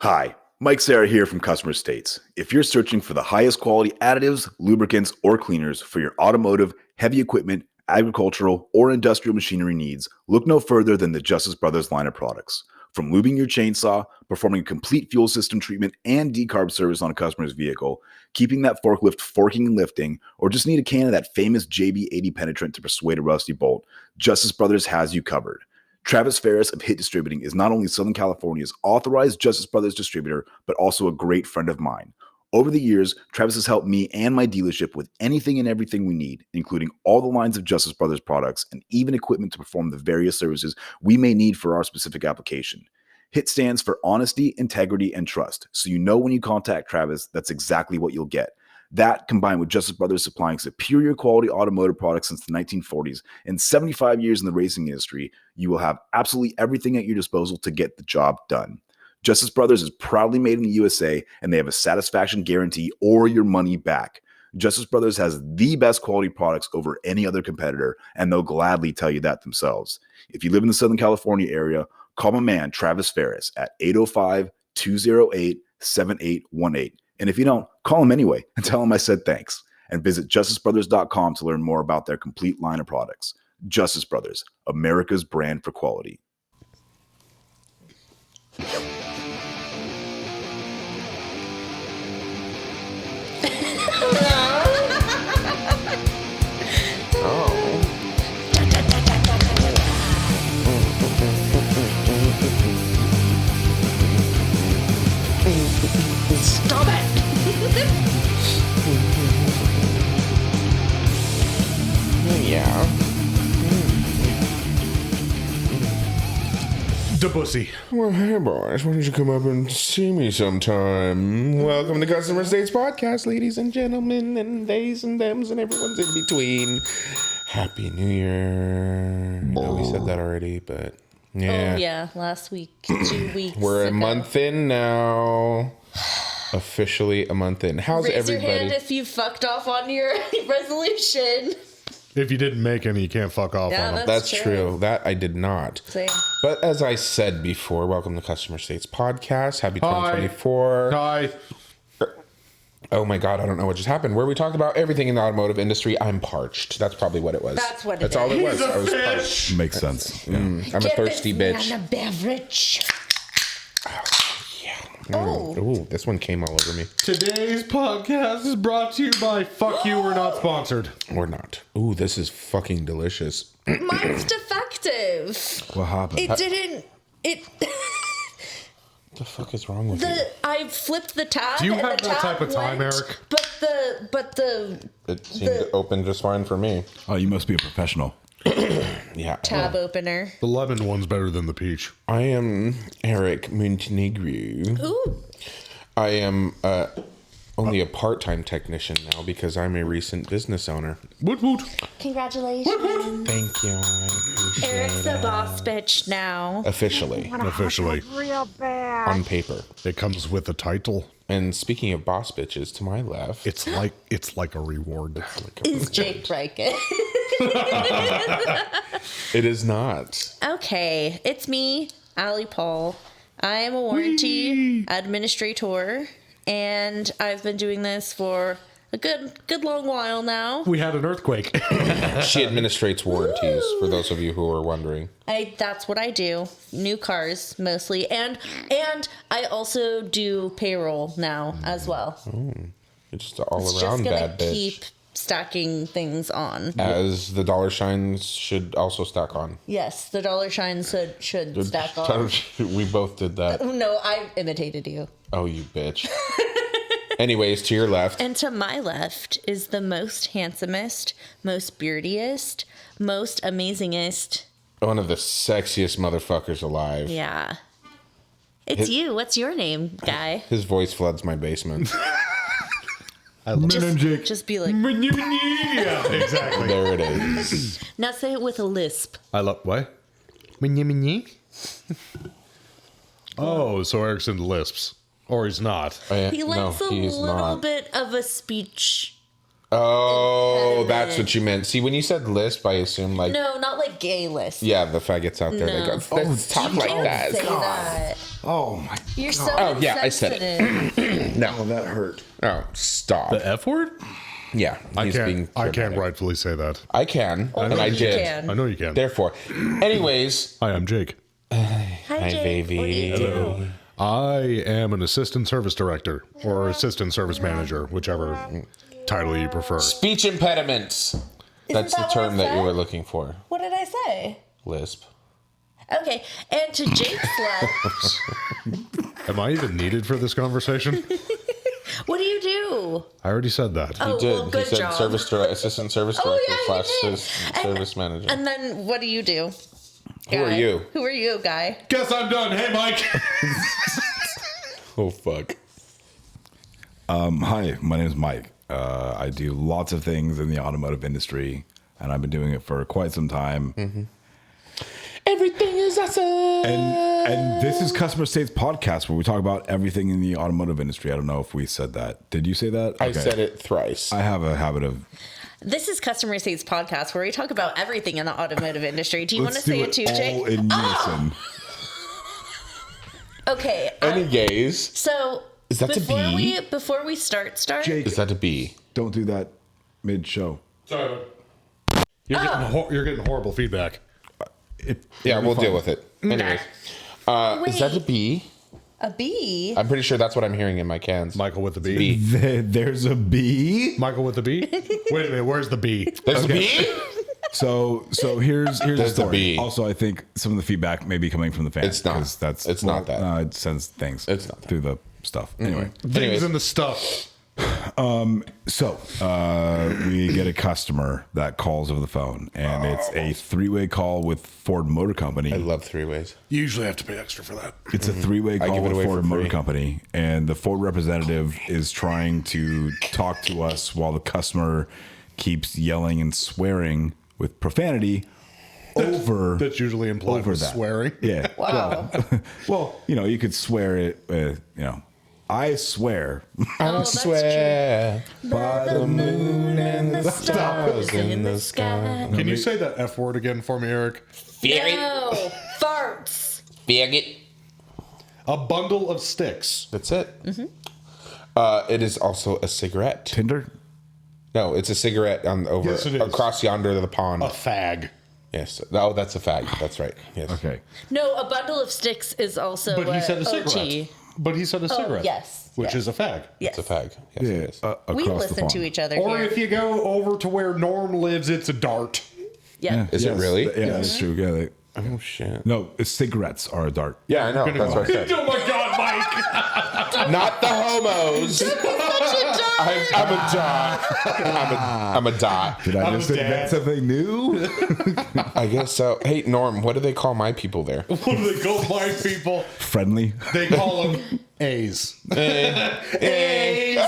Hi, Mike Sarah here from Customer States. If you're searching for the highest quality additives, lubricants, or cleaners for your automotive, heavy equipment, agricultural, or industrial machinery needs, look no further than the Justice Brothers line of products. From lubing your chainsaw, performing a complete fuel system treatment and decarb service on a customer's vehicle, keeping that forklift forking and lifting, or just need a can of that famous JB80 penetrant to persuade a rusty bolt, Justice Brothers has you covered. Travis Ferris of Hit Distributing is not only Southern California's authorized Justice Brothers distributor, but also a great friend of mine. Over the years, Travis has helped me and my dealership with anything and everything we need, including all the lines of Justice Brothers products and even equipment to perform the various services we may need for our specific application. HIT stands for honesty, integrity, and trust, so you know when you contact Travis, that's exactly what you'll get. That, combined with Justice Brothers supplying superior quality automotive products since the 1940s and 75 years in the racing industry, you will have absolutely everything at your disposal to get the job done. Justice Brothers is proudly made in the USA, and they have a satisfaction guarantee or your money back. Justice Brothers has the best quality products over any other competitor, and they'll gladly tell you that themselves. If you live in the Southern California area, call my man Travis Ferris at 805-208-7818. And if you don't, call him anyway and tell him I said thanks. And visit justicebrothers.com to learn more about their complete line of products. Justice Brothers, America's brand for quality. Stop it! Yeah. The pussy. Well, hey, boys. Why don't you come up and see me sometime? Welcome to Customer States Podcast, ladies and gentlemen, and theys and thems, and everyone's in between. Happy New Year. I know we said that already, but yeah. Oh, yeah. Last week, 2 weeks We're a ago. month in now. Officially a month in. How's Raise everybody? your hand if you fucked off on your resolution. If you didn't make any, you can't fuck off Yeah, on them. That's true. That I did not. Same. But as I said before, welcome to Customer States Podcast. Happy 2024. Hi. Oh my God, I don't know what just happened. Where we talked about everything in the automotive industry. I'm parched. That's probably what it was. That's what it That's all it was. He's a I was fish. parched. Makes sense. Yeah. I'm a Get thirsty this bitch. man a beverage. Oh. Ooh, this one came all over me. Today's podcast is brought to you by Fuck You, we're not sponsored. Or not. Ooh, this is fucking delicious. Mine's defective. What happened? It didn't. It. What the fuck is wrong with you? I flipped the tab. Do you and have the that tab type of time, went, Eric? But the It seemed to open just fine for me. Oh, you must be a professional. Yeah. tab opener. The lemon one's better than the peach. I am Eric Montenegro. Ooh. I am only a part-time technician now because I'm a recent business owner. Woot woot. Congratulations. Thank you. I appreciate Eric's a it. boss bitch now. Officially. Officially. On paper. It comes with a title. And speaking of boss bitches, to my left. It's like a reward. Is Jake Reichen. It is not. Okay, it's me, Allie Paul. I am a warranty administrator, and I've been doing this for a good long while now. We had an earthquake. She administrates warranties, for those of you who are wondering. That's what I do. New cars mostly, and I also do payroll now as well. You're just all It's just around gonna bad bitch. keep stacking things on. As the dollar signs should also stack on. Yes, the dollar signs should stack on. We both did that. No, I imitated you. Oh, you bitch. Anyways, to your left. And to my left is the most handsomest, most beardiest, most amazingest. One of the sexiest motherfuckers alive. Yeah. It's you. What's your name, guy? His voice floods my basement. I love Just be like, Yeah, exactly. There it is. now say it with a lisp. I love what? Oh, so Eric's into lisps. Or he's not. He likes a he's little not. bit of a speech Oh, that's what you meant. See, when you said lisp, I assumed like No, not like gay list. yeah, the faggots out there. No. They go, let's talk You like can't that. say that. Oh my! You're so Oh, yeah, I said it. insensitive. No, that hurt. oh, stop. The F word? Yeah, I he's being can't dramatic. rightfully say that. I can, and I you did. can. I know you can. Therefore, anyways, Hi, I'm Jake. Hi, Jake. baby. What do you do? I am an assistant service director or assistant service manager, whichever title you prefer. Speech impediments. That's that the what term I that you said? were looking for. What did I say? Lisp. Okay, and to Jake's left, Am I even needed for this conversation? what do you do? I already said that. Oh, Did well, good he said job. assistant service director Oh, yeah, slash you did. service manager? And then what do you do? Who are Guy? you? Who are you, guy? Guess I'm done. Hey, Mike. Oh fuck. Hi, my name is Mike. I do lots of things in the automotive industry, and I've been doing it for quite some time. Everything is awesome. And this is Customer States Podcast, where we talk about everything in the automotive industry. I don't know if we said that. Did you say that? I said it thrice. I have a habit of. This is Customer States Podcast, where we talk about everything in the automotive industry. Do you want to Let's do say it too, Jake? all in unison. Okay. Any gays? So Is that a B? Before we start, Jake, Is that a B? don't do that mid-show. Sorry. You're getting horrible feedback. Yeah, we'll deal with it. Anyways, is that a B? a B. I'm pretty sure that's what I'm hearing in my cans. Michael with the B. There's a B. Michael with the B? Wait a minute, where's the B? There's a B? So here's the There's the story. B. Also, I think some of the feedback may be coming from the fans. It's not. 'cause That's It's not that. It sends things. It's not that. through the stuff. Anyway, Things Anyways. in the stuff. so we get a customer that calls over the phone, and it's a three-way call with Ford Motor Company. I love three ways. You usually have to pay extra for that. It's a three-way call give it with away Ford for Motor free. Company, and the Ford representative is trying to talk to us while the customer keeps yelling and swearing with profanity over That's usually implied over with that. swearing. Yeah. Wow. Well, you could swear it. I swear I that's swear By the moon and the stars in the sky. Can you say that F word again for me, Eric? Faggot. No, farts. Faggot. A bundle of sticks. That's it. It is also a cigarette. Tinder. No, it's a cigarette on over Yes, it is. across yonder of the pond. A fag. Yes. Oh, that's a fag. That's right. Yes. Okay. No, a bundle of sticks is also But he said a OT. cigarette. But he said a cigarette. yes, Which yes. is a fag. Yes. It's a fag. Yes, Yeah. it is. We Across the listen to pond. each other Or here. if you go over to where Norm lives, it's a dart. Yeah. Is it really? Yeah, that's true. Yeah. Oh shit. No, cigarettes are a dart. Yeah, I know. Gonna That's go. what I said. Oh my God, Mike! Not the homos. I'm a dot. I'm a dot. Did I I'm just dead. invent something new? I guess so. Hey, Norm, what do they call my people there? What do they call my people? Friendly. They call them A's. A's.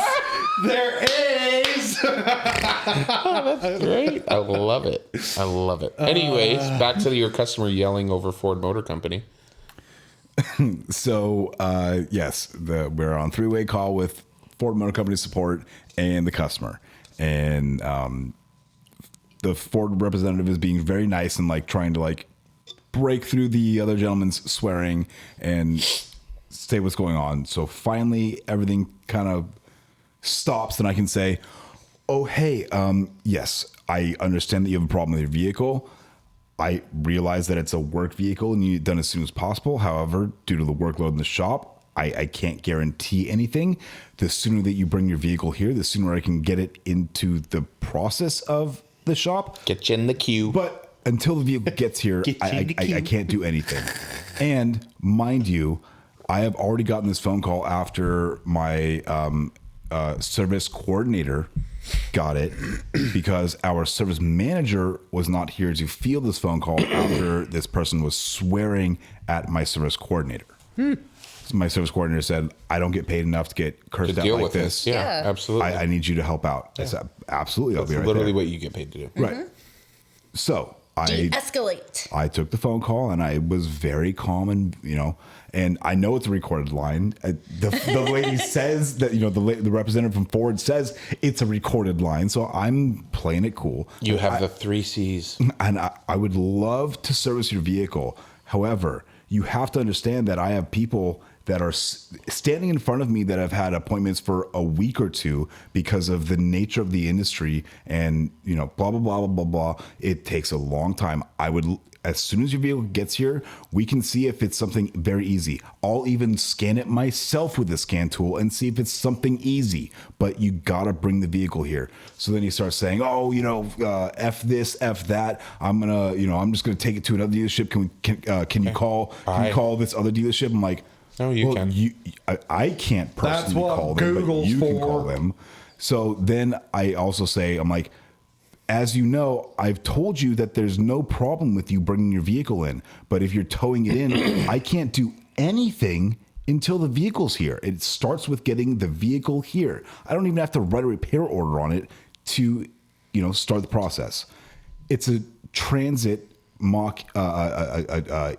They're A's. Great. I love it. I love it. Anyways, back to your customer yelling over Ford Motor Company. So yes, we're on three-way call with Ford Motor Company support and the customer, and the Ford representative is being very nice and trying to break through the other gentleman's swearing and say what's going on. So finally, everything kind of stops, and I can say, "Oh, hey, yes, I understand that you have a problem with your vehicle. I realize that it's a work vehicle and you need it done as soon as possible. However, due to the workload in the shop, I can't guarantee anything. The sooner that you bring your vehicle here, the sooner I can get it into the process of the shop. Get you in the queue. But until the vehicle gets here, I can't do anything. And mind you, I have already gotten this phone call after my service coordinator got it because our service manager was not here to field this phone call after this person was swearing at my service coordinator. So my service coordinator said, I don't get paid enough to get cursed to out deal like with this. this. Yeah, Yeah. absolutely. I need you to help out. I said, absolutely, I'll That's be right literally there. what you get paid to do. Right. So De-escalate. I took the phone call and I was very calm and, and I know it's a recorded line. The lady says that, the representative from Ford says it's a recorded line. So I'm playing it cool. You have the 3 C's. And I would love to service your vehicle. However, you have to understand that I have people that are standing in front of me that have had appointments for a week or two because of the nature of the industry and, blah, blah, blah, blah, blah, blah. It takes a long time. As soon as your vehicle gets here, we can see if it's something very easy. I'll even scan it myself with the scan tool and see if it's something easy, but you gotta bring the vehicle here. So then you start saying, F this, F that. I'm just gonna take it to another dealership. Can you call this other dealership? I'm like, no, you can. I can't personally call them, but you can call them. So then I also say, I'm like, as you know, I've told you that there's no problem with you bringing your vehicle in. But if you're towing it in, I can't do anything until the vehicle's here. It starts with getting the vehicle here. I don't even have to write a repair order on it to, start the process. It's a transit mock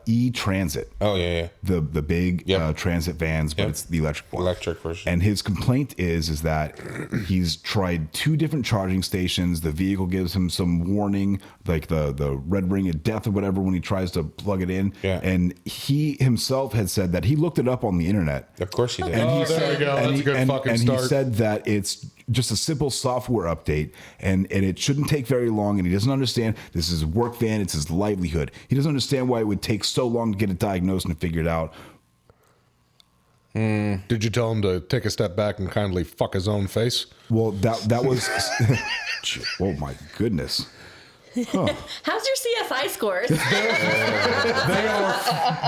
e-transit. Oh yeah. The big transit vans, but it's the electric one. Electric version. And his complaint is that he's tried 2 different charging stations. The vehicle gives him some warning, like the red ring of death or whatever when he tries to plug it in. Yeah. And he himself had said that he looked it up on the internet. Of course he did. And there we go. That's a good fucking start. He said that it's just a simple software update and it shouldn't take very long. And he doesn't understand this is his work van. It's his livelihood. He doesn't understand why it would take so long to get it diagnosed and figured out. Did you tell him to take a step back and kindly fuck his own face? Well, that was, oh my goodness. Huh. How's your CSI scores?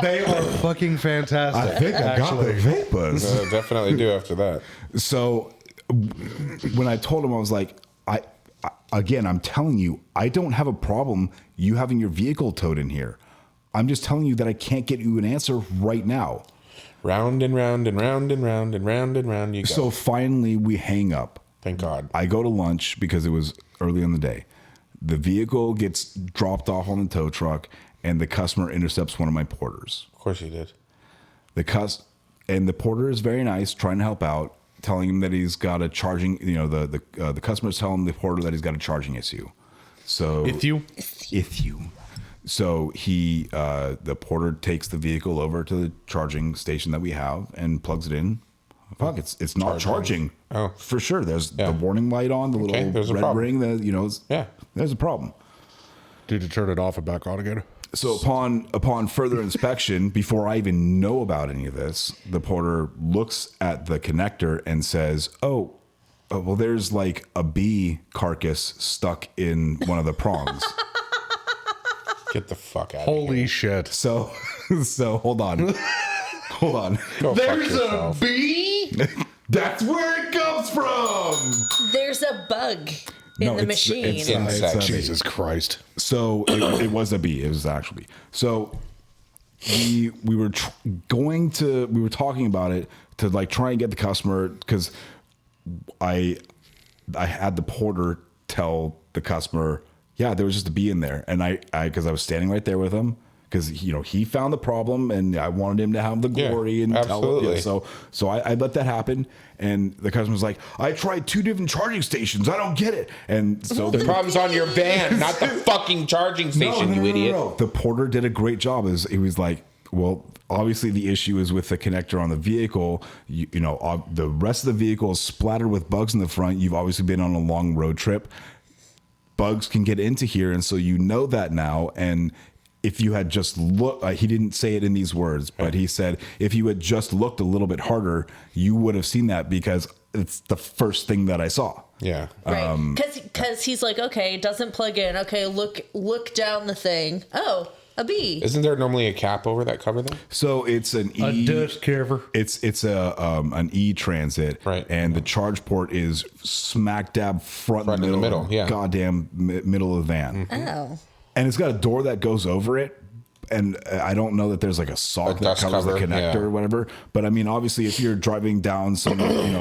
They are fucking fantastic. I think I got the vape buzz. Definitely do after that. So when I told him, I was like, I'm telling you, I don't have a problem you having your vehicle towed in here. I'm just telling you that I can't get you an answer right now. Round and round and round and round and round and round you go. So finally we hang up. Thank God. I go to lunch because it was early in the day. The vehicle gets dropped off on the tow truck and the customer intercepts one of my porters. Of course he did. And the porter is very nice, trying to help out, telling him that he's got a charging, the customer's telling the porter that he's got a charging issue. So If you. So the porter takes the vehicle over to the charging station that we have and plugs it in. Fuck, it's not charging. Oh, for sure. There's the warning light on, the little red ring. There's a problem. Did you turn it off and back on again? So upon further inspection, before I even know about any of this, the porter looks at the connector and says, "Oh, well, there's like a bee carcass stuck in one of the prongs." Get the fuck out Holy of here. shit. So hold on. Go There's fuck a yourself. bee? That's where it comes from. There's a bug in the machine. It's Insect. a bee. Jesus Christ. So it was a bee. It was actually. So we were talking about it to like try and get the customer, because I had the porter tell the customer, yeah, there was just a bee in there, and because I was standing right there with him, because he found the problem and I wanted him to have the glory and absolutely. tell him. So I let that happen, and the customer's like, I tried 2 different charging stations. I don't get it. And so The problem's on your van, not the fucking charging station, you idiot. No. The porter did a great job. He was like, well, obviously the issue is with the connector on the vehicle. The rest of the vehicle is splattered with bugs in the front. You've obviously been on a long road trip. Bugs can get into here, and so you know that now. And if you had just looked, he didn't say it in these words, but he said, if you had just looked a little bit harder, you would have seen that, because it's the first thing that I saw. Yeah. Right. Because he's like, okay, it doesn't plug in. Okay, look down the thing. Oh, a bee. Isn't there normally a cap over that cover then? So it's an A dust cover. It's an e-transit, Right. And the charge port is smack dab front in the middle, yeah. goddamn middle of the van. Oh. And it's got a door that goes over it. And I don't know that there's like a sock that covers the connector or whatever. But I mean, obviously, if you're driving down some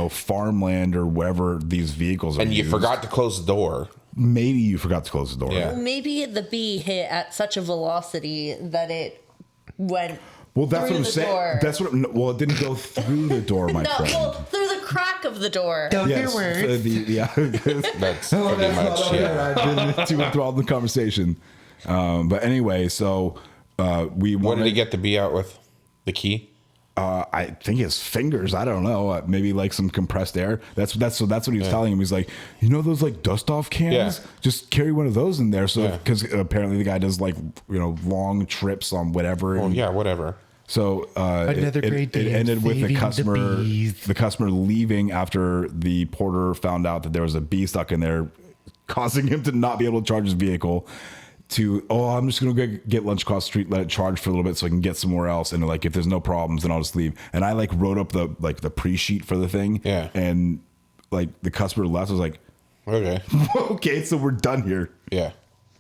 farmland or wherever these vehicles are And you used, forgot to close the door. maybe you forgot to close the door. Yeah. Well, maybe the bee hit at such a velocity that it went. Well, that's through what I'm the saying. door. That's what. Well, it didn't go through the door, my No, friend. well, through the crack of the door. Yes, yeah. That's pretty much, yeah. I didn't too enthralled in the conversation. But anyway, so we What wanted. did he get the bee out with? The key? I think his fingers. I don't know. Maybe like some compressed air. That's what he was telling him. He's like, you know those like dust off cans? Yeah. Just carry one of those in there. So Yeah. because apparently the guy does like long trips on whatever. Oh, and- yeah, whatever. So Another great day it of ended with saving the customer leaving after the porter found out that there was a bee stuck in there, causing him to not be able to charge his vehicle. I'm just gonna get lunch across the street, let it charge for a little bit so I can get somewhere else, and like if there's no problems, then I'll just leave. And I like wrote up the pre-sheet for the thing, Yeah. and like the customer left. I was like, Okay. okay, so we're done here. Yeah.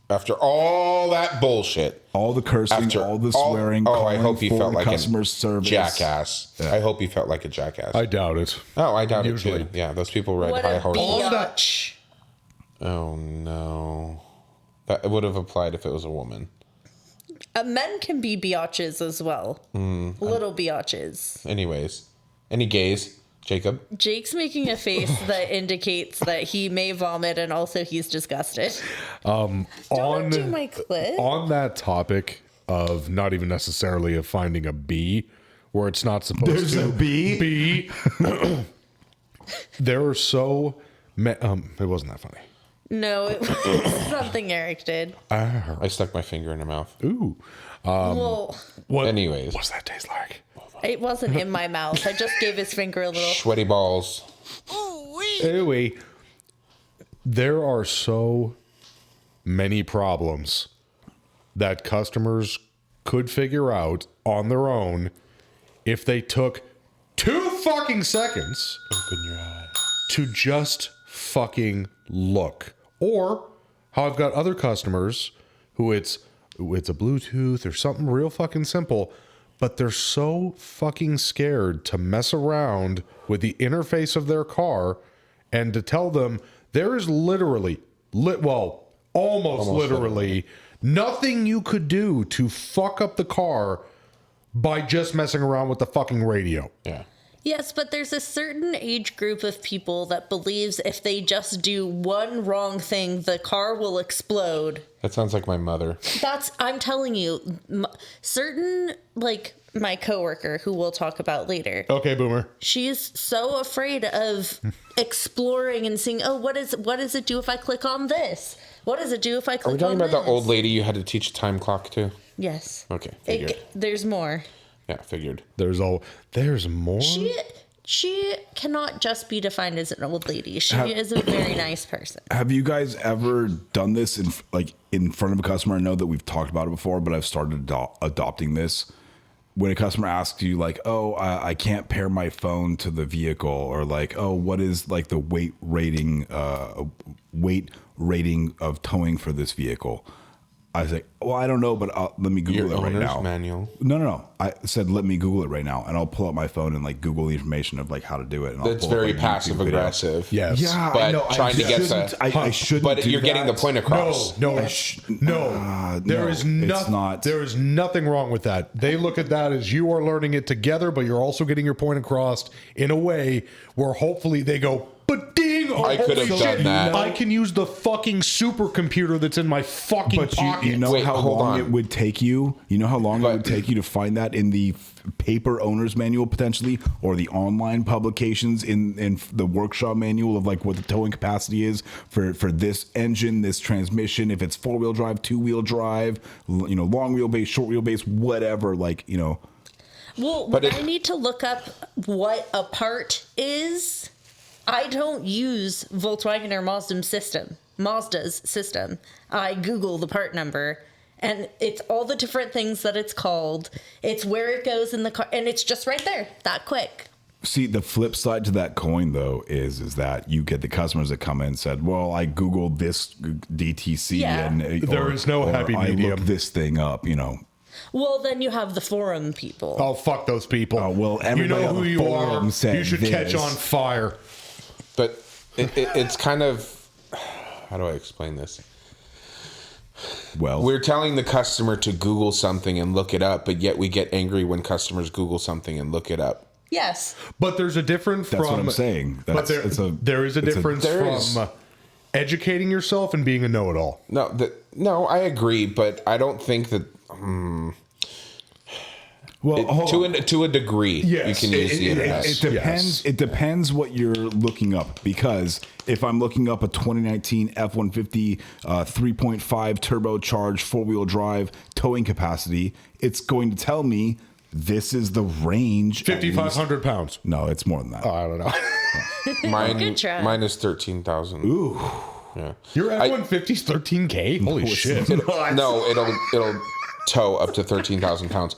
After all that bullshit. All the cursing, all the swearing. I calling hope he for felt like customer a service. jackass. Yeah. I hope he felt like a jackass. I doubt it. I doubt Usually. it too. Yeah, those people ride What high a horses. biatch. Oh no. That would have applied if it was a woman. Men can be biatches as well. Little biatches. Anyways. Any gays? Jacob? Jake's making a face that indicates that he may vomit and also he's disgusted. Don't do my clip. On that topic of not even necessarily of finding a bee where it's not supposed There's to a bee? be. There are so it wasn't that funny. No, it was something Eric did. I stuck my finger in her mouth. Ooh. Well, What Anyways. what's that taste like? it wasn't in my mouth. I just gave his finger a little. Sweaty balls. Anyway, there are so many problems that customers could figure out on their own if they took 2 fucking seconds Open your eyes. to just fucking look. Or how I've got other customers who it's a Bluetooth or something real fucking simple, but they're so fucking scared to mess around with the interface of their car and to tell them there is literally, almost literally nothing you could do to fuck up the car by just messing around with the fucking radio. Yeah. Yes, but there's a certain age group of people that believes if they just do one wrong thing, the car will explode. That sounds like my mother. I'm telling you, certain, like my coworker, who we'll talk about later, Okay, Boomer. she's so afraid of exploring and seeing, what does it do if I click on this? What does it do if I click on Are we this? talking about the old lady you had to teach a time clock to? Yes. Okay, figured. There's more. Yeah, figured. There's more. She cannot just be defined as an old lady. She is a very nice person. Have you guys ever done this in front of a customer? I know that we've talked about it before, but I've started adopting this. When a customer asks you like, "Oh, I can't pair my phone to the vehicle," or like, "Oh, what is like the weight rating of towing for this vehicle?" I was like, "Well, I don't know, but let me Google Your it right owner's now." manual. No. I said, "Let me Google it right now," and I'll pull up my phone and like Google the information of like how to do it. And I'll That's pull up, very like, a YouTube passive video. aggressive. Yes. Yeah, But I know. trying to get I shouldn't. But do you're getting the that. point across. No. There is it's nothing. not. There is nothing wrong with that. They look at that as you are learning it together, but you're also getting your point across in a way where hopefully they go, "But ding! Oh, I could have holy done shit, that." I can use the fucking supercomputer that's in my fucking But pocket." you know Wait, how hold long on. it would take you? You know how long it would take you to find that in the paper owner's manual potentially, or the online publications in the workshop manual of like what the towing capacity is for this engine, this transmission, if it's 4-wheel drive, 2-wheel drive, long wheelbase, short wheelbase, whatever, Well, But when I need to look up what a part is, I don't use Volkswagen or Mazda's system. I Google the part number, and it's all the different things that it's called. It's where it goes in the car, and it's just right there, that quick. See, the flip side to that coin, though, is that you get the customers that come in and said, "Well, I Googled this DTC, Yeah. and There is no happy I medium. looked this thing up." Well, then you have the forum people. Oh, fuck those people. Well, you everybody know on who the you forum are. said You should catch this. on fire. But it's kind of how do I explain this? Well, We're telling the customer to Google something and look it up, but yet we get angry when customers Google something and look it up. Yes. But there's a difference that's from. what I'm saying. But there is a difference from educating yourself and being a know-it-all. No, I agree, but I don't think that. To a degree, yes, you can use the internet. It depends. It depends what you're looking up, because if I'm looking up a 2019 F-150 3.5 turbocharged four-wheel drive towing capacity, it's going to tell me this is the range. 5,500 pounds. No, it's more than that. Oh, I don't know. Good try. Mine is 13,000. Ooh. Yeah. Your F-150's 13K? Holy shit. No, it'll tow up to 13,000 pounds.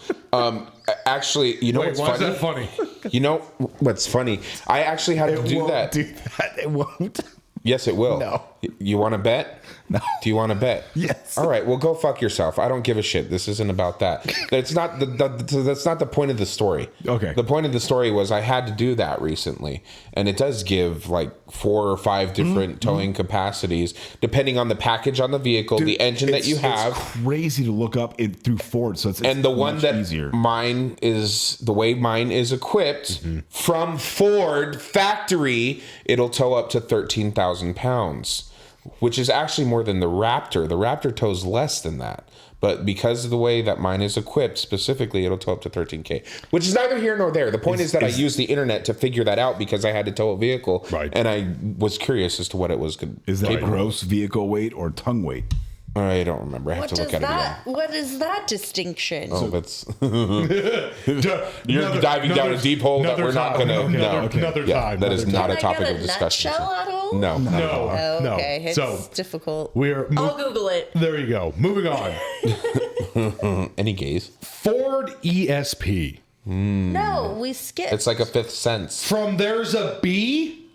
Actually, you know what's why funny? is that funny? You know what's funny? I actually had to do that. It won't. Yes, it will. No. You want to bet? No. Do you want to bet? Yes. All right. Well, go fuck yourself. I don't give a shit. This isn't about that. That's not that's not the point of the story. Okay. The point of the story was I had to do that recently, and it does give like 4 or 5 different towing capacities depending on the package on the vehicle, the engine that you have. It's crazy to look up it through Ford. So it's And the one much that easier. mine is equipped from Ford factory, it'll tow up to 13,000 pounds, which is actually more than the Raptor. The Raptor tows less than that. But because of the way that mine is equipped specifically, it'll tow up to 13K, which is neither here nor there. The point is that I used the internet to figure that out because I had to tow a vehicle. Right. And I was curious as to what it was. Is that gross vehicle weight or tongue weight? I don't remember. I have to look at it again. What is that distinction? Oh, that's you're diving down a deep hole that we're not going to. Another time. That is not a Can I topic get of discussion. Nutshell at all? No. No. Oh, okay. It's So difficult. I'll Google it. There you go. Moving on. Any gays? Ford ESP. No, we skipped. It's like a fifth sense. From there's a B.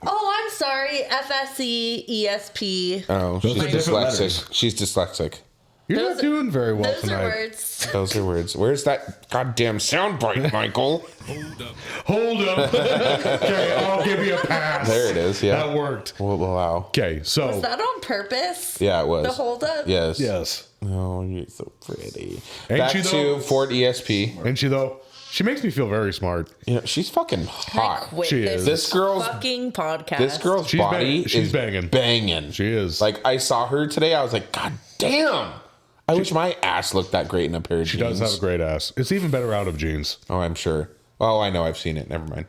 Oh, I'm sorry. FSE, ESP. Oh, she's are different dyslexic. letters. She's dyslexic. You're Those not doing very well Those tonight. are words. Those are words. Where's that goddamn soundbite, Michael? Hold up. Okay, I'll give you a pass. There it is. Yeah, That worked. Well, wow. Okay, so Was that on purpose? Yeah, it was. The hold up? Yes. yes, Oh, you're so pretty. Ain't Back she, to though? Ford ESP. and she though she makes me feel very smart. You know, she's fucking I hot. quit She this is. This girl's- fucking podcast. This girl's She's body she's is banging. banging. She is. Like, I saw her today. I was like, God damn. I wish my ass looked that great in a pair of She jeans. does have a great ass. It's even better out of jeans. Oh, I'm sure. Oh, I know. I've seen it. Never mind.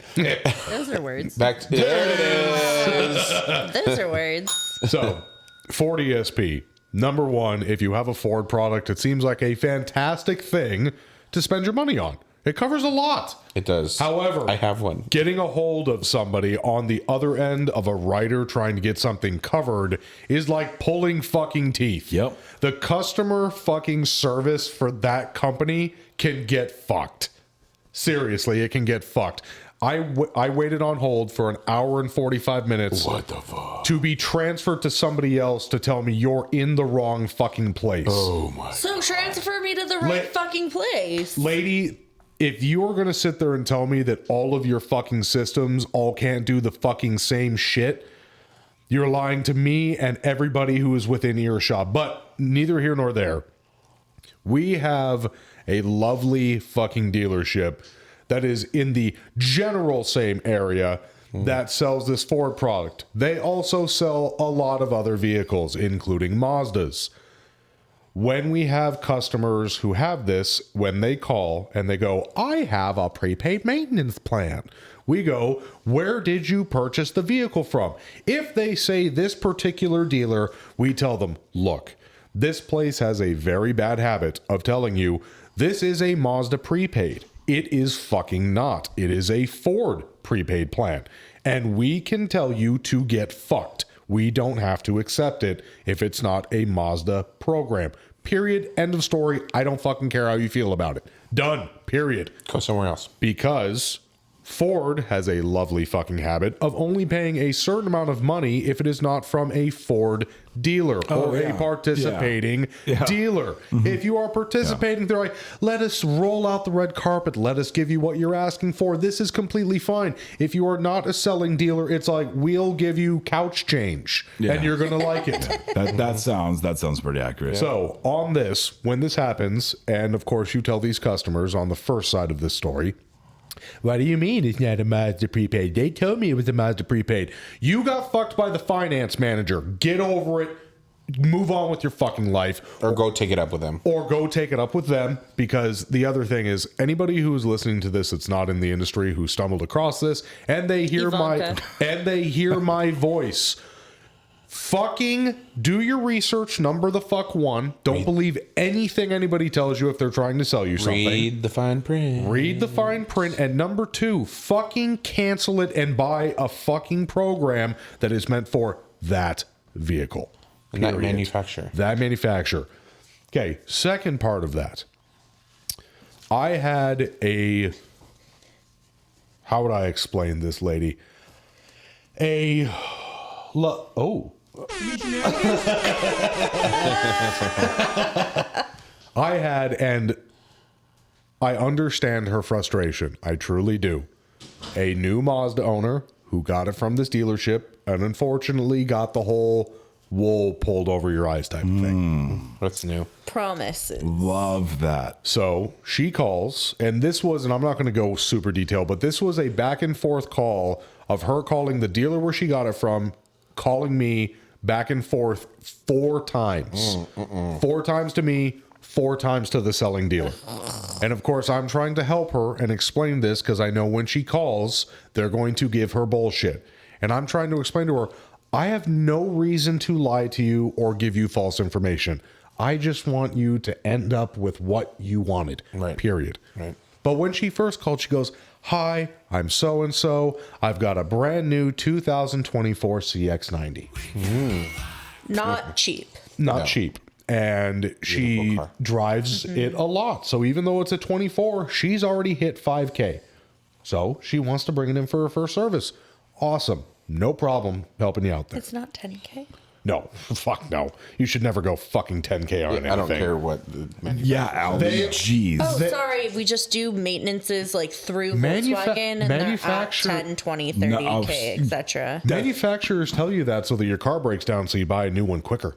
Those are words. Back to there it is. Those are words. So, Ford ESP. Number one, if you have a Ford product, it seems like a fantastic thing to spend your money on. It covers a lot. It does. However, I have one. getting a hold of somebody on the other end of a writer trying to get something covered is like pulling fucking teeth. Yep. The customer fucking service for that company can get fucked. Seriously, it can get fucked. I waited on hold for an hour and 45 minutes. What the fuck? To be transferred to somebody else to tell me you're in the wrong fucking place. Oh my. So transfer me to the right fucking place. Lady, if you are going to sit there and tell me that all of your fucking systems all can't do the fucking same shit, you're lying to me and everybody who is within earshot. But neither here nor there. We have a lovely fucking dealership that is in the general same area that sells this Ford product. They also sell a lot of other vehicles, including Mazdas. When we have customers who have this, when they call and they go, I have a prepaid maintenance plan, we go, where did you purchase the vehicle from? If they say this particular dealer, we tell them, look, this place has a very bad habit of telling you this is a Mazda prepaid. It is fucking not. It is a Ford prepaid plan. And we can tell you to get fucked. We don't have to accept it if it's not a Mazda program. Period. End of story. I don't fucking care how you feel about it. Done. Period. Go somewhere else. Because Ford has a lovely fucking habit of only paying a certain amount of money if it is not from a Ford dealer or a participating dealer. If you are participating, they're like, let us roll out the red carpet. Let us give you what you're asking for. This is completely fine. If you are not a selling dealer, it's like, we'll give you couch change and you're going to like it. That sounds pretty accurate. So on this, when this happens, and of course you tell these customers on the first side of this story, what do you mean it's not a Mazda prepaid? They told me it was a Mazda prepaid. You got fucked by the finance manager. Get over it. Move on with your fucking life. Or go take it up with them. Or go take it up with them. Because the other thing is, anybody who is listening to this that's not in the industry who stumbled across this and they hear my voice. Fucking do your research, number the fuck one. Don't believe anything anybody tells you if they're trying to sell you something. Read the fine print. Read the fine print. And number two, fucking cancel it and buy a fucking program that is meant for that vehicle. And that manufacturer. That manufacturer. Okay, second part of that. I had a... How would I explain this, lady? I had, and I understand her frustration. I truly do. A new Mazda owner who got it from this dealership and unfortunately got the whole wool pulled over your eyes type of thing. What's new? Promises. Love that. So she calls, and this was, and I'm not going to go super detailed, but this was a back and forth call of her calling the dealer where she got it from, calling me back and forth 4 times. 4 times to me, 4 times to the selling dealer. And of course, I'm trying to help her and explain this because I know when she calls, they're going to give her bullshit. And I'm trying to explain to her, I have no reason to lie to you or give you false information. I just want you to end up with what you wanted. Right. Period. Right. But when she first called, she goes, hi, I'm so-and-so. I've got a brand new 2024 CX-90. Not cheap. Not cheap. And she drives it a lot. So even though it's a 24, she's already hit 5K. So she wants to bring it in for her first service. Awesome. No problem helping you out there. It's not 10K. No. Fuck no. You should never go fucking 10K on anything. I don't care what the Yeah, Albie. Jeez. Oh, sorry. We just do maintenances like through Volkswagen and they're at 10, 20, 30K, etc. Manufacturers tell you that so that your car breaks down so you buy a new one quicker.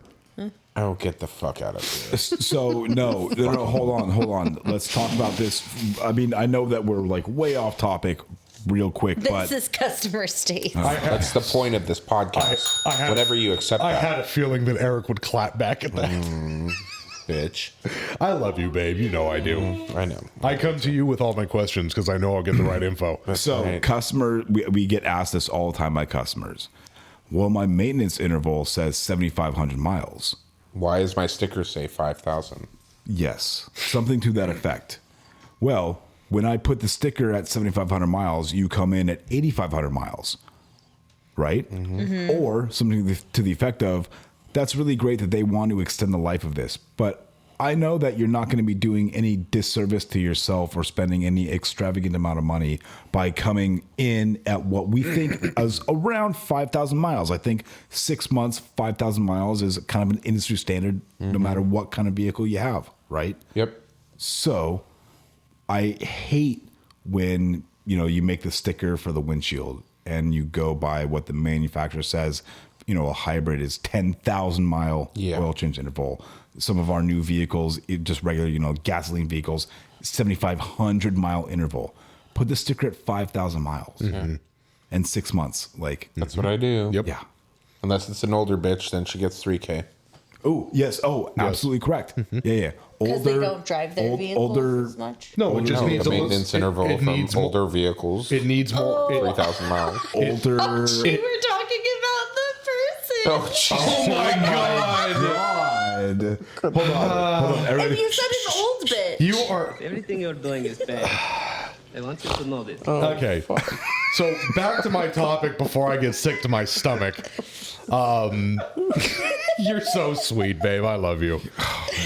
Oh, get the fuck out of here. So no, hold on. Let's talk about this. I mean, I know that we're like way off topic real quick, This is customer state. That's the point of this podcast. Whatever you accept I that. had a feeling that Eric would clap back at that. Bitch. I love you, babe. You know I do. I know. I come to you with all my questions because I know I'll get the right info. So right. we get asked this all the time by customers. Well, my maintenance interval says 7,500 miles. Why does my sticker say 5,000? Yes, something to that effect. Well, when I put the sticker at 7,500 miles, you come in at 8,500 miles, right? Or something to the effect of, that's really great that they want to extend the life of this, but I know that you're not going to be doing any disservice to yourself or spending any extravagant amount of money by coming in at what we think is around 5,000 miles. I think 6 months, 5,000 miles is kind of an industry standard, no matter what kind of vehicle you have, right? Yep. So I hate when, you make the sticker for the windshield and you go by what the manufacturer says, a hybrid is 10,000 mile oil change interval. Some of our new vehicles, just regular, gasoline vehicles, 7,500 mile interval. Put the sticker at 5,000 miles and 6 months. That's what I do. Yep. Yeah. Unless it's an older bitch, then she gets 3K. Oh, yes. Oh, absolutely correct. Yeah. Because they don't drive their vehicles as much. No, it just needs the maintenance interval from older vehicles. It needs more. 3,000 miles. Older. We were talking about the person. Oh, my God. Hold on. And you said an old bitch. You are. Everything you're doing is bad. I want you to know this. Okay. So back to my topic before I get sick to my stomach. You're so sweet, babe. I love you.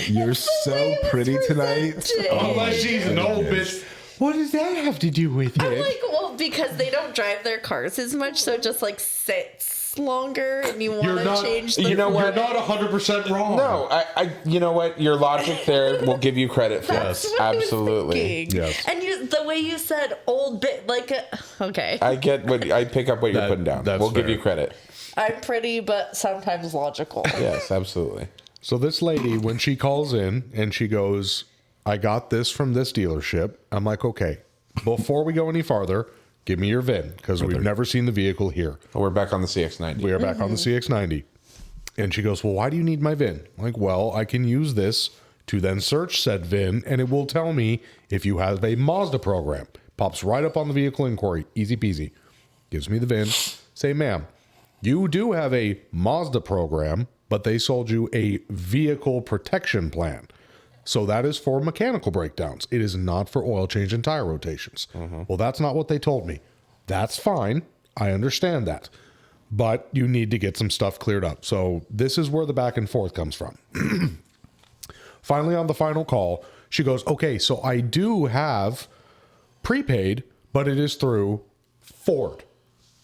You're so pretty tonight. Unless she's an old bitch. What does that have to do with I'm it? like, well, because they don't drive their cars as much, so it just like sits longer, and you want You're to not- change the. you know what? You're not 100% wrong. No, I you know what? Your logic there will give you credit for. That's what I was Absolutely. thinking. Yes. And the way you said old bit, like, okay. I get what I pick up what you're putting down. that's We'll give fair. you credit. I'm pretty, but sometimes logical. Yes, absolutely. So this lady, when she calls in and she goes, I got this from this dealership. I'm like, okay, before we go any farther, give me your VIN because we've never seen the vehicle here. We're back on the CX-90. We are back on the CX-90. And she goes, well, why do you need my VIN? I'm like, well, I can use this to then search said VIN and it will tell me if you have a Mazda program. Pops right up on the vehicle inquiry. Easy peasy. Gives me the VIN. Say, ma'am, you do have a Mazda program, but they sold you a vehicle protection plan. So that is for mechanical breakdowns. It is not for oil change and tire rotations. Well, that's not what they told me. That's fine. I understand that. But you need to get some stuff cleared up. So this is where the back and forth comes from. Finally, on the final call, she goes, okay, so I do have prepaid, but it is through Ford.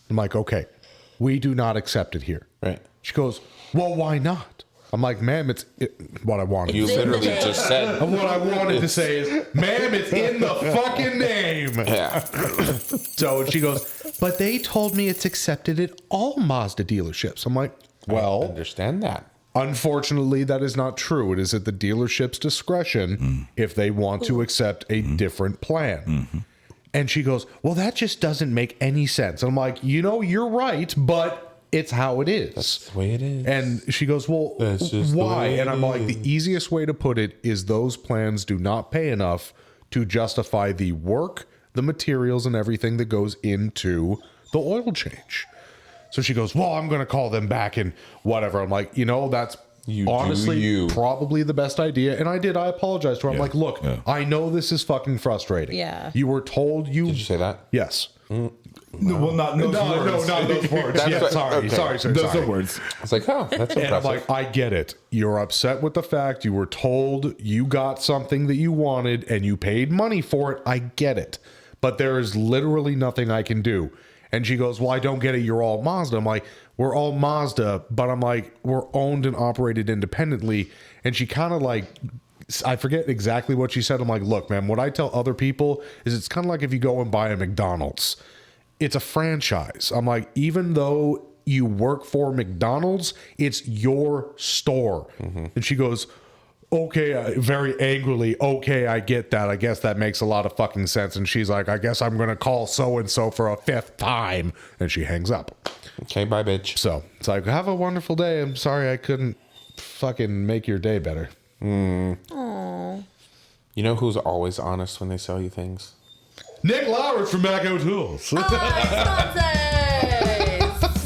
I'm like, okay, we do not accept it here. Right. She goes, well, why not? I'm like, ma'am, what I wanted. You It's in the literally name. just said. What I wanted to say is, ma'am, it's in the fucking name. Yeah. So she goes, but they told me it's accepted at all Mazda dealerships. I'm like, I well, understand that. unfortunately, that is not true. It is at the dealership's discretion if they want to accept a different plan. And she goes, well, that just doesn't make any sense. And I'm like, you're right, but it's how it is. That's the way it is. And she goes, well, That's just the why? way And it I'm like, the is. easiest way to put it is those plans do not pay enough to justify the work, the materials, and everything that goes into the oil change. So she goes, well, I'm going to call them back and whatever. I'm like, that's You do honestly you. probably the best idea. And I did. I apologized to her. I'm like, look, I know this is fucking frustrating. Yeah. You were told you. Did you say that? Yes. No, well, not those No, words. not those words. That's Yeah, what- sorry, okay. sorry. Those are words. It's like, oh, that's And I'm impressive. like, I get it. You're upset with the fact you were told you got something that you wanted and you paid money for it. I get it. But there is literally nothing I can do. And she goes, well, I don't get it. You're all Mazda. I'm like, we're all Mazda, but I'm like, we're owned and operated independently. And she kind of like, I forget exactly what she said. I'm like, look, man, what I tell other people is it's kind of like if you go and buy a McDonald's. It's a franchise. I'm like, even though you work for McDonald's, it's your store. And she goes, okay, very angrily, okay, I get that. I guess that makes a lot of fucking sense. And she's like, I guess I'm going to call so-and-so for a 5th time. And she hangs up. Okay, bye, bitch. So it's like, have a wonderful day. I'm sorry I couldn't fucking make your day better. You know who's always honest when they sell you things? Nick Lowers from Maco Tools.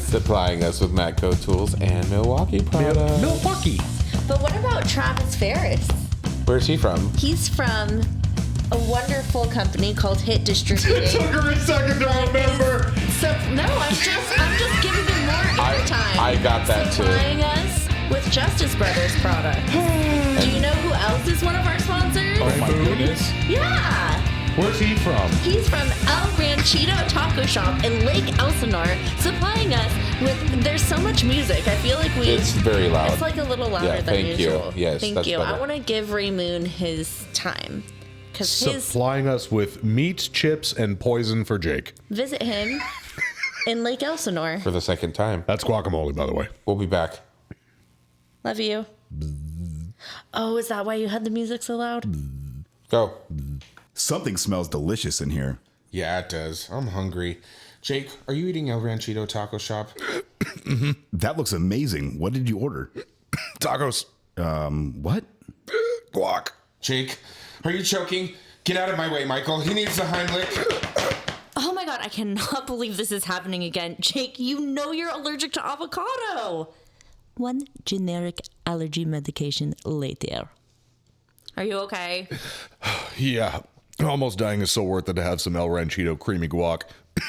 Supplying us with Matco tools and Milwaukee products. Milwaukee. But what about Travis Ferris? Where's he from? He's from a wonderful company called Hit Distributing. Took her a second to remember. So no, I'm just giving him more airtime. I got that too. Supplying us with Justice Brothers products. Do you know who else is one of our sponsors? Oh my goodness. Yeah. Where's he from? He's from El Ranchito Taco Shop in Lake Elsinore, supplying us with. There's so much music. I feel like It's very loud. It's like a little louder Yeah, than thank you. usual. Yes, thank that's you. better. I want to give Ray Moon his time because his Supplying us with meat, chips, and poison for Jake. visit him in Lake Elsinore. For the second time. That's guacamole, by the way. We'll be back. Love you. Oh, is that why you had the music so loud? Go. Something smells delicious in here. Yeah, it does. I'm hungry. Jake, are you eating El Ranchito Taco Shop? That looks amazing. What did you order? Tacos. What? Guac. Jake, are you choking? Get out of my way, Michael. He needs the Heimlich. Oh my god, I cannot believe this is happening again. Jake, you know you're allergic to avocado. One generic allergy medication later. Are you okay? Yeah. Almost dying is so worth it to have some El Ranchito creamy guac.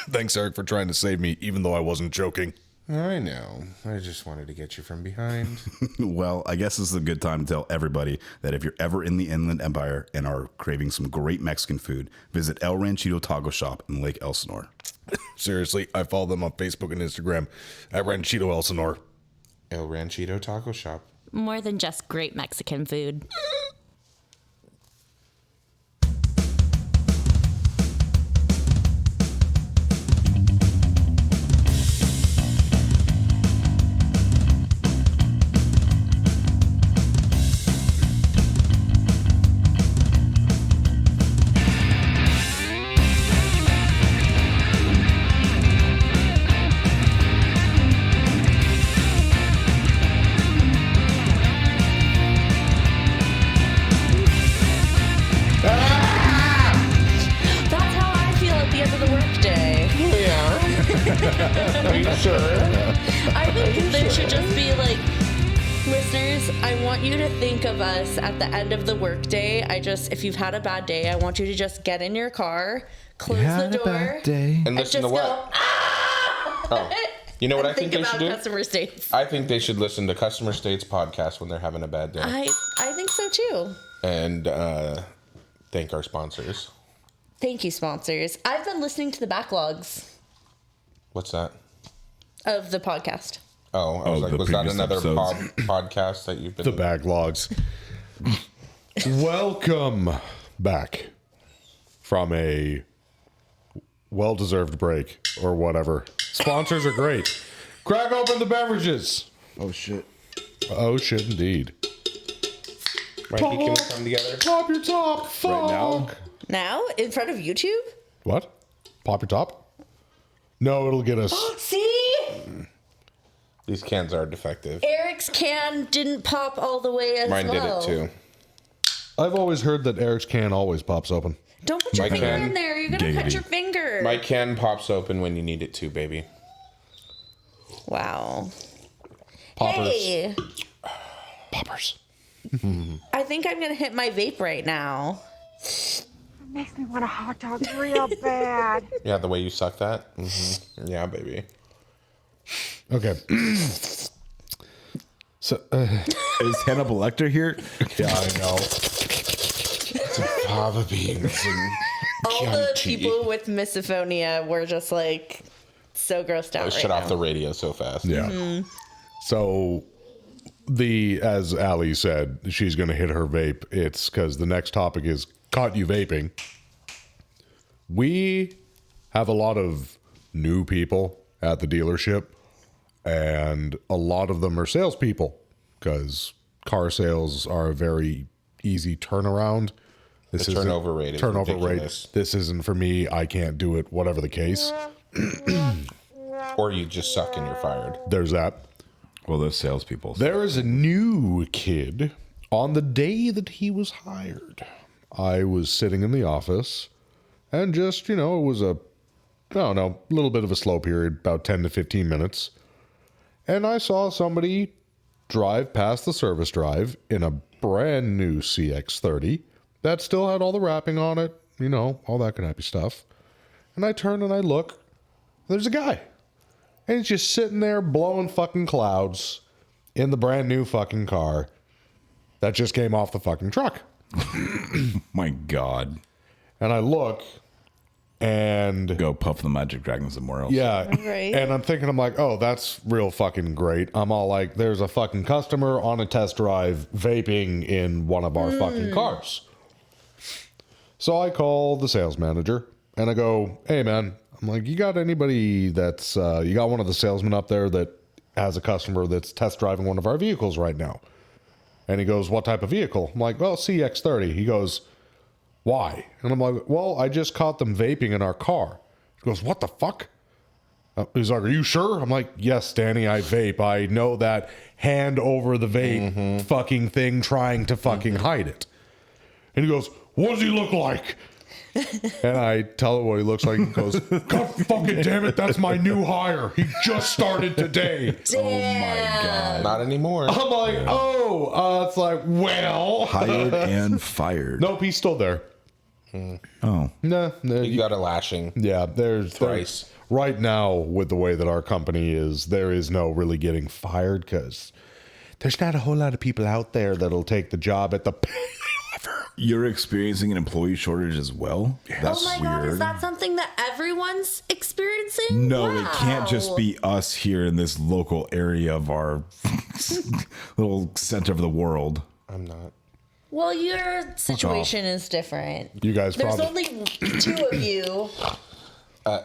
Thanks, Eric, for trying to save me, even though I wasn't joking. I know. I just wanted to get you from behind. Well, I guess this is a good time to tell everybody that if you're ever in the Inland Empire and are craving some great Mexican food, visit El Ranchito Taco Shop in Lake Elsinore. Seriously, I follow them on Facebook and Instagram at Ranchito Elsinore. El Ranchito Taco Shop. More than just great Mexican food. That's how I feel at the end of the workday. Yeah. Are you sure? I think there should just be like, listeners, I want you to think of us at the end of the workday. If you've had a bad day, I want you to just get in your car, close the door, And listen to what? go, ah! Oh. You know what I think they about should do? customer states. I think they should listen to Customer States podcast when they're having a bad day. I think so too. And thank our sponsors. Thank you, sponsors. I've been listening to the backlogs What's that? of the podcast. Oh, I was Oh, like, the was that previous another episodes. podcast that you've been... The backlogs. Welcome back from a well-deserved break or whatever. Sponsors are great. Crack open the beverages. Oh, shit. Oh, shit, indeed. Mikey, can we come together? Pop your top. Fuck. Right now? Now, in front of YouTube? What? Pop your top? No, it'll get us. See? These cans are defective. Eric's can didn't pop all the way as Mine well. did it too. I've always heard that Eric's can always pops open. Don't put your My finger can. in there. You're going to cut Giggity. your finger. My can pops open when you need it to, baby. Wow. Poppers. Hey, Poppers. Mm-hmm. I think I'm going to hit my vape right now. Makes me want a hot dog real bad. Yeah, the way you suck that? Yeah, baby. Okay. So, Is Hannibal Lecter here? yeah, I know. Fava beans and All the Chianti. people with misophonia were just like so grossed out right Shut now. off the radio so fast. Yeah. So, as Ali said, she's going to hit her vape. It's because the next topic is caught you vaping. We have a lot of new people at the dealership, and a lot of them are salespeople because car sales are a very easy turnaround. This The isn't- turnover rate is turnover rate. ridiculous. This isn't for me. I can't do it. Whatever the case, Or you just suck and you're fired. there's that. Well, those salespeople. There is a new kid on the day that he was hired. I was sitting in the office and just, it was a little bit of a slow period, about 10 to 15 minutes. And I saw somebody drive past the service drive in a brand new CX30 that still had all the wrapping on it, all that good happy stuff. And I turn and I look, there's a guy. And he's just sitting there blowing fucking clouds in the brand new fucking car that just came off the fucking truck. My God. And I look and Go puff the magic dragon somewhere else. yeah. Right. And I'm like, oh, that's real fucking great. I'm all like, there's a fucking customer on a test drive vaping in one of our fucking cars. So I call the sales manager and I go, hey man, I'm like, you got anybody that's, you got one of the salesmen up there that has a customer that's test driving one of our vehicles right now? And he goes, what type of vehicle? I'm like, well, CX30. He goes, why? And I'm like, well, I just caught them vaping in our car. He goes, what the fuck? He's like, are you sure? I'm like, yes, Danny, I vape. I know that hand over the vape fucking thing trying to fucking hide it. And he goes, what does he look like? And I tell him what he looks like. He goes, God fucking damn it, that's my new hire. He just started today. Oh my God. Not anymore. I'm like, it's like, well. Hired and fired. Nope, he's still there. Oh, No, You got a lashing. yeah. There's Thrice. right now with the way that our company is. There is no really getting fired because there's not a whole lot of people out there that'll take the job at the pay they offer. you're experiencing an employee shortage as well? That's oh my weird. god, is that something that everyone's experiencing? No, it can't just Wow. be us here in this local area of our little center of the world. I'm not. Well, your situation is different. You guys There's probably only 2 of you.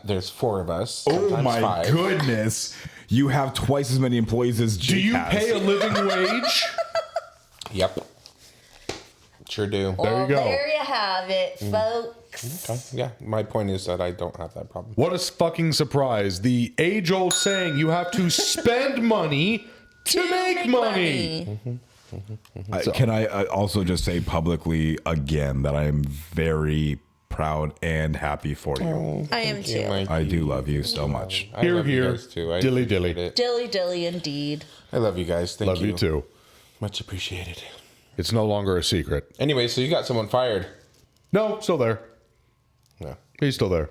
There's 4 of us. Oh sometimes my 5. goodness. You have twice as many employees as Jake do you has. pay a living wage? Yep. Sure do. Well, you go. there you have it, folks. Okay. Yeah. My point is that I don't have that problem. What a fucking surprise. The age-old saying, you have to spend money to make money. Can I also just say publicly again that I am very proud and happy for you. I am too. I do love you so much. I Here, love here. you guys too. I Dilly, appreciate dilly. it. Dilly dilly indeed. I love you guys. Thank Love you too. Much appreciated. It's no longer a secret. Anyway, so you got someone fired. No, still there. No. He's still there.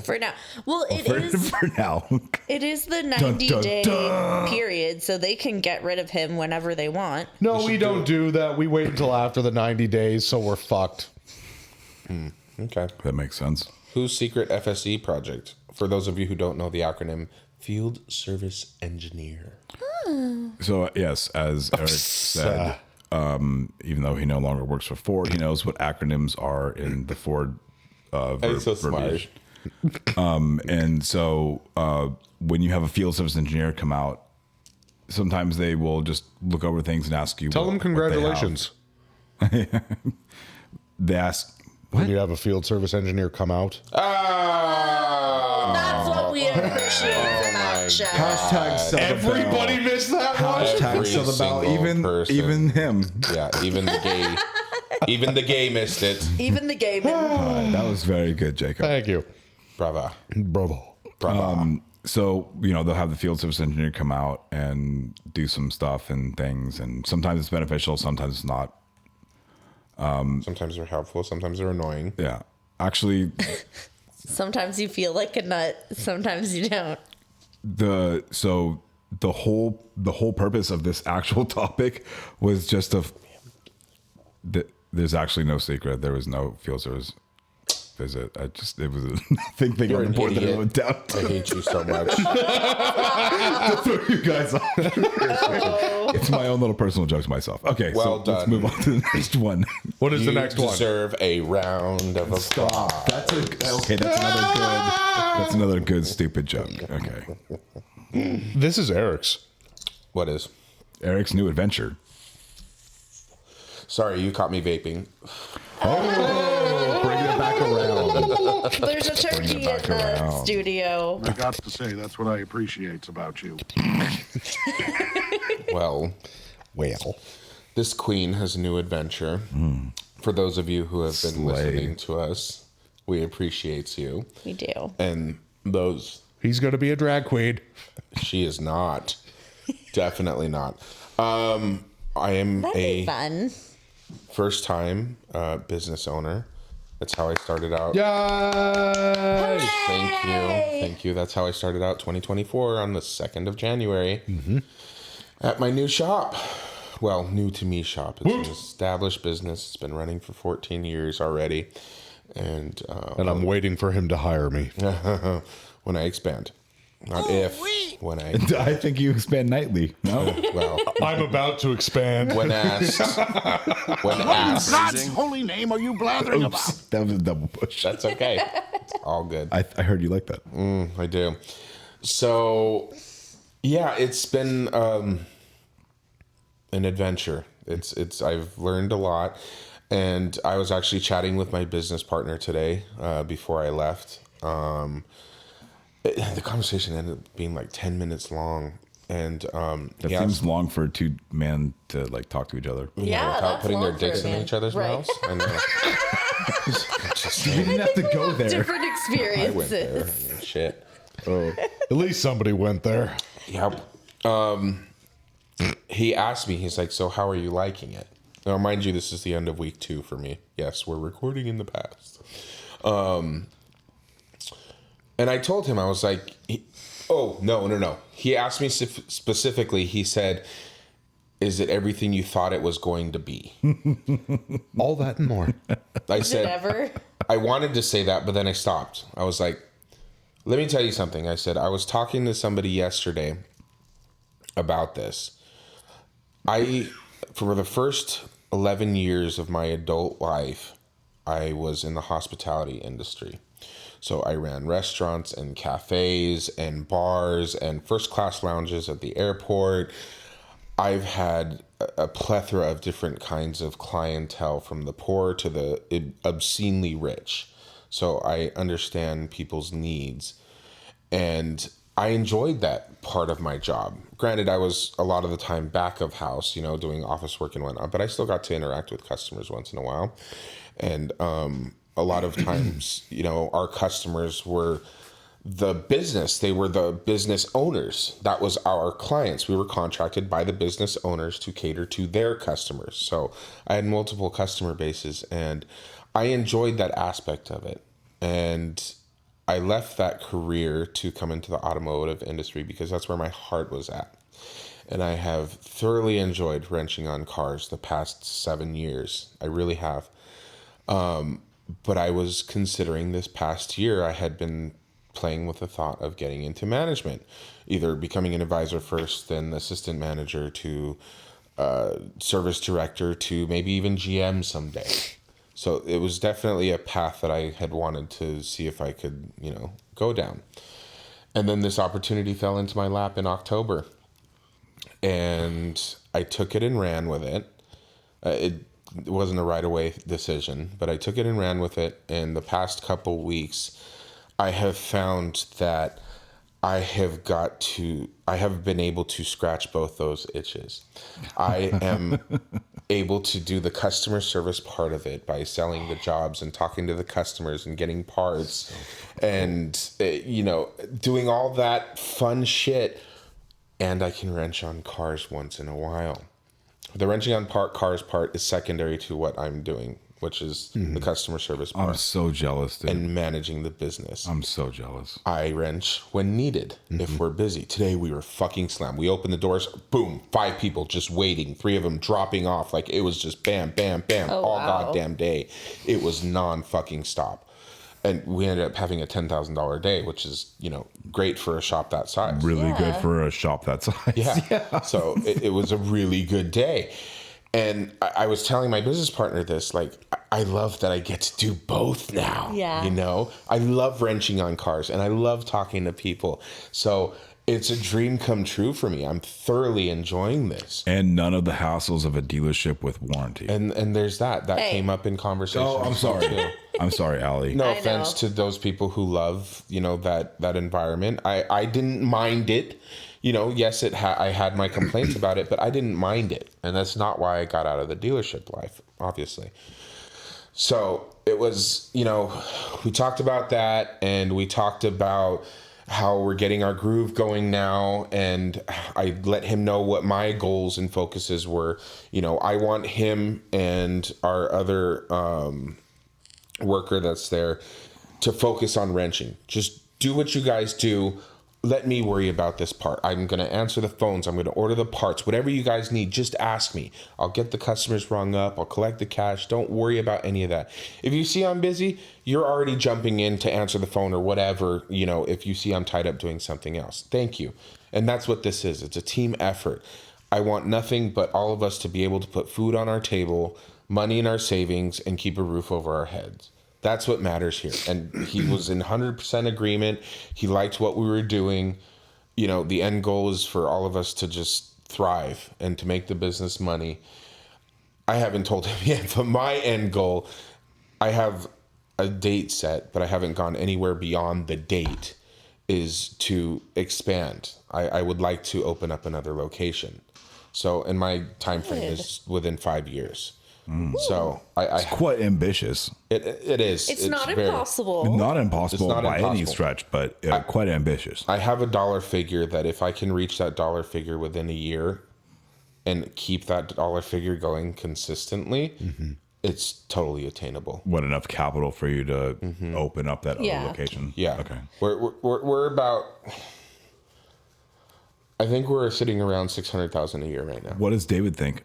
For now. Well, For now. it is the dun, 90-day dun. period, so they can get rid of him whenever they want. No, we don't do that. We wait until after the 90 days, so we're fucked. Okay. That makes sense. Whose secret FSE project? For those of you who don't know the acronym, Field Service Engineer. So, yes, as Eric said, even though he no longer works for Ford, he knows what acronyms are in the Ford verbiage. And so when you have a field service engineer come out, sometimes they will just look over things and ask you. Tell them what they have. congratulations. They ask, When you have a field service engineer come out. That's what we appreciate about Jeff. hashtag sell the Everybody bell. missed that one. Hashtag Every sell the bell. single person. Even him. Yeah, even the gay missed it. Even the gay men. That was very good, Jacob. Thank you. Brava. Bravo. So, they'll have the field service engineer come out and do some stuff and things. And sometimes it's beneficial, sometimes it's not. Sometimes they're helpful, sometimes they're annoying. Yeah. Actually, Sometimes you feel like a nut, sometimes you don't. the whole purpose of this actual topic was just there's actually no secret. There was no field service visit. It was a thing You're on the an board that I idiot. wrote down I hate you so much. to throw you guys off. It's my own little personal jokes myself. Okay, Well so let's done. move on to the next one. What is You the next one? deserve a round of applause. That's another good stupid joke. Okay, This is Eric's. What is? Eric's new adventure. Sorry, you caught me vaping. Bringing it back around. There's a turkey in back the around. studio. I got to say, that's what I appreciate about you. Well, this queen has a new adventure. For those of you who have been Slay. listening to us, we appreciate you. We do. And those, He's going to be a drag queen. she is not. Definitely not. I am That'd a be fun. first time business owner. That's how I started out. Yay! Thank you. That's how I started out 2024 on the 2nd of January at my new shop. Well, new to me shop. It's an established business. It's been running for 14 years already. And And I'm waiting for him to hire me. when I expand. Not when I, I think you expand nightly. No, well, I'm about to expand. when asked. When In asked. God's holy name are you blathering about? that was a double push. That's okay. It's all good. I heard you like that. I do. So, yeah, it's been an adventure. I've learned a lot, and I was actually chatting with my business partner today before I left. The conversation ended up being like 10 minutes long, and That he seems asked, long for two men to like talk to each other. Yeah, without that's putting their long for dicks a in man. each other's Right. mouths. I know. You didn't have to go there. Different I went there. experiences. I mean, shit. At least somebody went there. Yep. He asked me, he's like, so how are you liking it? Now, mind you, this is the end of week 2 for me. Yes, we're recording in the past. And I told him, I was like, no. He asked me specifically, he said, is it everything you thought it was going to be? All that and more. I Is it said, ever? I wanted to say that, but then I stopped. I was like, let me tell you something. I said, I was talking to somebody yesterday about this. For the first 11 years of my adult life, I was in the hospitality industry. So I ran restaurants and cafes and bars and first class lounges at the airport. I've had a plethora of different kinds of clientele, from the poor to the obscenely rich. So I understand people's needs. And I enjoyed that part of my job. Granted, I was a lot of the time back of house, doing office work and whatnot, but I still got to interact with customers once in a while. And a lot of times, our customers were the business. They were the business owners. That was our clients. We were contracted by the business owners to cater to their customers. So I had multiple customer bases, and I enjoyed that aspect of it. And I left that career to come into the automotive industry because that's where my heart was at. And I have thoroughly enjoyed wrenching on cars the past 7 years. I really have. But I was considering this past year, I had been playing with the thought of getting into management, either becoming an advisor first, then assistant manager to service director to maybe even GM someday. So it was definitely a path that I had wanted to see if I could, go down. And then this opportunity fell into my lap in October, and I took it and ran with it. It wasn't a right away decision, but I took it and ran with it. And the past couple weeks, I have found that I have been able to scratch both those itches. I am able to do the customer service part of it by selling the jobs and talking to the customers and getting parts and, doing all that fun shit. And I can wrench on cars once in a while. The wrenching on cars part is secondary to what I'm doing, which is the customer service part. I'm so jealous, dude. And managing the business. I'm so jealous. I wrench when needed, if we're busy. Today we were fucking slammed. We opened the doors, boom, 5 people just waiting, 3 of them dropping off. Like, it was just bam, bam, bam, all goddamn day. It was non-fucking stop. And we ended up having a $10,000 day, which is, great for a shop that size. Really good for a shop that size. Yeah. So it was a really good day. And I was telling my business partner this, like, I love that I get to do both now. Yeah. I love wrenching on cars and I love talking to people. So it's a dream come true for me. I'm thoroughly enjoying this. And none of the hassles of a dealership with warranty. And there's that came up in conversation. Oh, I'm sorry. I'm sorry, Allie. No offense to those people who love, that environment. I didn't mind it. Yes, I had my complaints about it, but I didn't mind it. And that's not why I got out of the dealership life, obviously. So it was, we talked about that, and we talked about how we're getting our groove going now. And I let him know what my goals and focuses were. I want him and our other worker that's there to focus on wrenching. Just do what you guys do. Let me worry about this part. I'm going to answer the phones. I'm going to order the parts. Whatever you guys need, just ask me. I'll get the customers rung up. I'll collect the cash. Don't worry about any of that. If you see I'm busy, you're already jumping in to answer the phone or whatever, if you see I'm tied up doing something else. Thank you. And that's what this is. It's a team effort. I want nothing but all of us to be able to put food on our table, money in our savings, and keep a roof over our heads. That's what matters here. And he was in 100% agreement. He liked what we were doing. The end goal is for all of us to just thrive and to make the business money. I haven't told him yet, but my end goal, I have a date set, but I haven't gone anywhere beyond the date, is to expand. I would like to open up another location. So, and my time frame is within 5 years. So it's quite ambitious. It is. It's not impossible. Not impossible It's not by any impossible. stretch, but quite ambitious. I have a dollar figure that if I can reach that dollar figure within a year, and keep that dollar figure going consistently, it's totally attainable. What, enough capital for you to open up that Yeah. other location? Yeah. Okay. We're about, I think we're sitting around 600,000 a year right now. What does David think?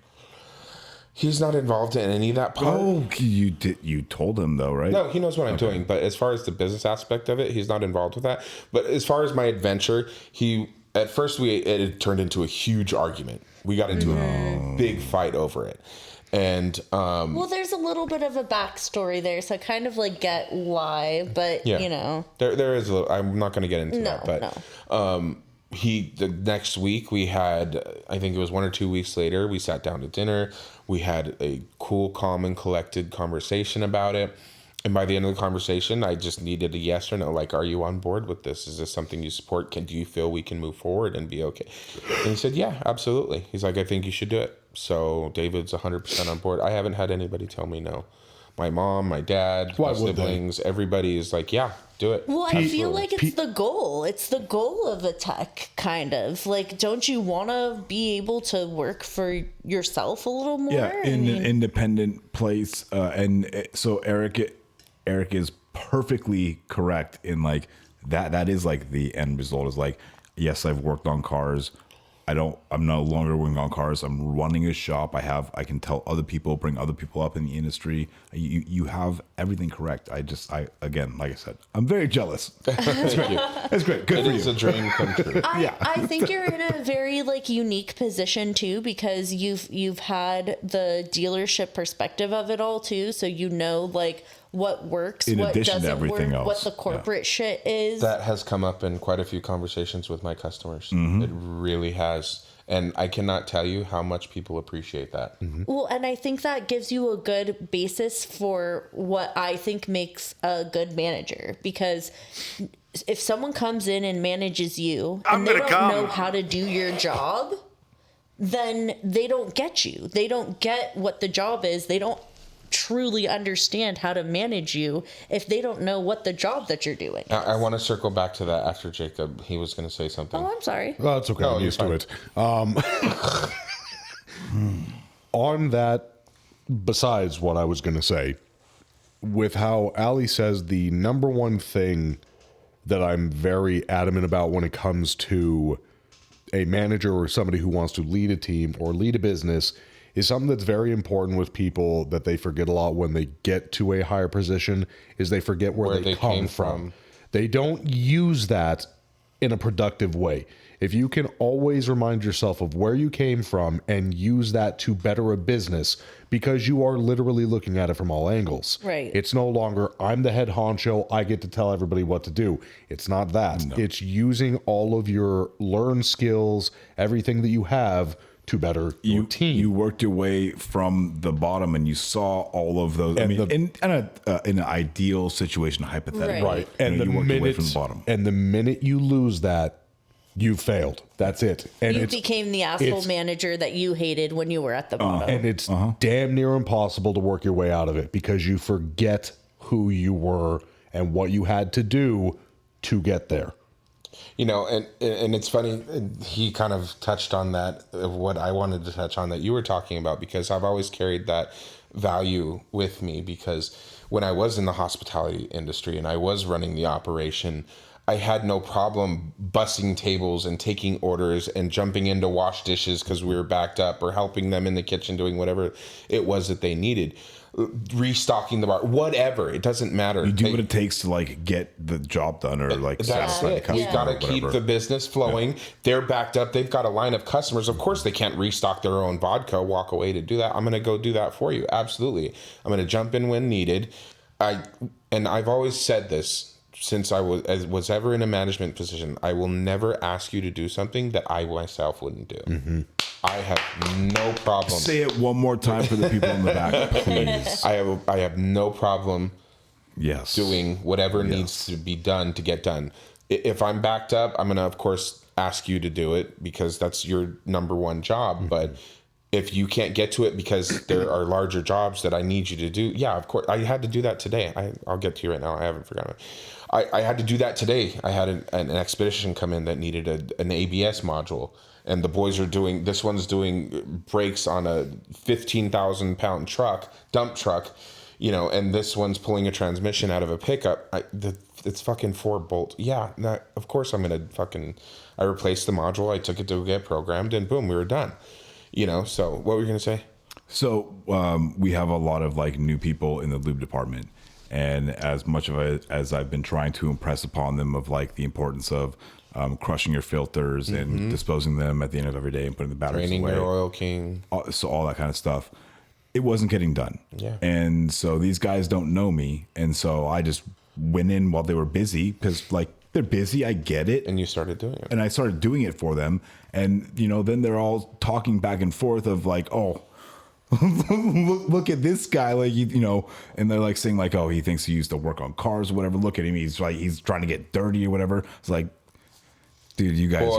He's not involved in any of that part. Oh, you told him though, right? No, he knows what I'm doing. But as far as the business aspect of it, he's not involved with that. But as far as my adventure, at first it had turned into a huge argument. We got into a big fight over it. And Well, there's a little bit of a backstory there, so I kind of like get why, but you know, there is a little. I'm not going to get into No, that, but the next week we had, I think it was 1 or 2 weeks later, we sat down to dinner. We had a cool, calm, and collected conversation about it. And by the end of the conversation, I just needed a yes or no. Like, are you on board with this? Is this something you support? Do you feel we can move forward and be okay? And he said, yeah, absolutely. He's like, I think you should do it. So David's 100% on board. I haven't had anybody tell me no. My mom, my dad, my siblings, everybody is like, yeah, do it. well, I feel like it's the goal. It's the goal of a tech, kind of. Like, don't you want to be able to work for yourself a little more? Yeah, in an independent place. So Eric is perfectly correct in like that is like the end result is like, yes, I've worked on cars. I'm no longer working on cars. I'm running a shop. I can tell other people, bring other people up in the industry. You have everything correct. Again, like I said, I'm very jealous. That's great. That's great. Good for you. It's a dream come true. I think you're in a very like unique position too, because you've had the dealership perspective of it all too, so you know like what works, In what addition to doesn't everything work, else. what the corporate shit is. That has come up in quite a few conversations with my customers. It really has. And I cannot tell you how much people appreciate that. Well, and I think that gives you a good basis for what I think makes a good manager, because if someone comes in and manages you and they don't know how to do your job, then they don't get you. They don't get what the job is. They don't truly understand how to manage you if they don't know what the job that you're doing is. I want to circle back to that after Jacob. He was going to say something. Oh, I'm sorry. Well, it's okay. No, I'm you're used to it. On that, besides what I was going to say, with how Ali says the number one thing that I'm very adamant about when it comes to a manager or somebody who wants to lead a team or lead a business is something that's very important with people that they forget a lot when they get to a higher position is they forget where they come came from. They don't use that in a productive way. If you can always remind yourself of where you came from and use that to better a business, because you are literally looking at it from all angles. Right. It's no longer, I'm the head honcho, I get to tell everybody what to do. It's not that. No. It's using all of your learned skills, everything that you have to better your team. You worked your way from the bottom and you saw all of those. And in an ideal situation, hypothetically. Right. And you worked your way from the bottom. And the minute you lose that, you failed. That's it. And You became the asshole manager that you hated when you were at the bottom. And it's damn near impossible to work your way out of it because you forget who you were and what you had to do to get there. You know, and it's funny, he kind of touched on that, what I wanted to touch on that you were talking about, because I've always carried that value with me, because when I was in the hospitality industry and I was running the operation, I had no problem bussing tables and taking orders and jumping in to wash dishes because we were backed up, or helping them in the kitchen doing whatever it was that they needed. Restocking the bar, whatever, it doesn't matter. You do what it takes to like get the job done, or like that's it. We've got to keep the business flowing. They're backed up. They've got a line of customers. Of course, they can't restock their own vodka, walk away to do that. I'm going to go do that for you. Absolutely. I'm going to jump in when needed. I've always said this since I was ever in a management position. I will never ask you to do something that I myself wouldn't do. Mm-hmm. I have no problem. Say it one more time for the people in the back, please. I have no problem doing whatever needs to be done to get done. If I'm backed up, I'm going to, of course, ask you to do it because that's your number one job. Mm-hmm. But if you can't get to it because there are larger jobs that I need you to do, yeah, of course. I had to do that today. I'll get to you right now. I haven't forgotten it. I had to do that today. I had an expedition come in that needed an ABS module, and the boys are doing, this one's doing brakes on a 15,000 pound dump truck, you know, and this one's pulling a transmission out of a pickup. It's fucking 4 bolts. Yeah, of course I'm going to I replaced the module. I took it to get programmed, and boom, we were done. You know, so what were you going to say? So we have a lot of like new people in the lube department, and as much of it as I've been trying to impress upon them of like the importance of crushing your filters and disposing them at the end of every day and putting the batteries Training away, your oil king, so all that kind of stuff, it wasn't getting done. Yeah. And so these guys don't know me, and so I just went in while they were busy because like they're busy. I get it. and you started doing it. And I started doing it for them, and you know, then they're all talking back and forth of like, oh. look at this guy, like, you know, and they're like saying like, oh, he thinks he used to work on cars or whatever. Look at him, he's like, he's trying to get dirty or whatever. It's like, dude, you guys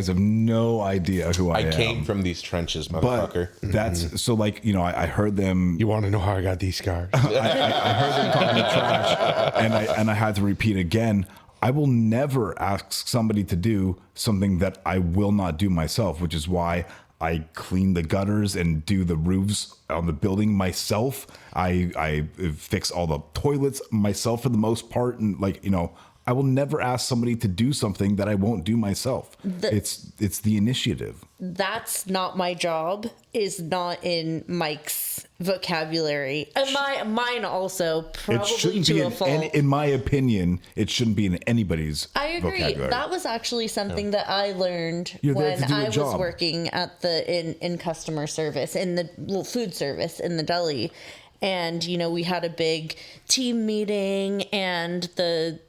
have no idea who I am. I came from these trenches, motherfucker. But that's so like, you know, I heard them. You want to know how I got these scars? I heard them talking trash, and I had to repeat again. I will never ask somebody to do something that I will not do myself, which is why I clean the gutters and do the roofs on the building myself. I fix all the toilets myself for the most part. And like, you know, I will never ask somebody to do something that I won't do myself. It's the initiative. That's not my job is not in Mike's vocabulary. And mine also, probably to a fault. In my opinion, it shouldn't be in anybody's I agree. vocabulary. That was actually something that I learned when I was working at in customer service, in the food service in the deli. And, you know, we had a big team meeting, and the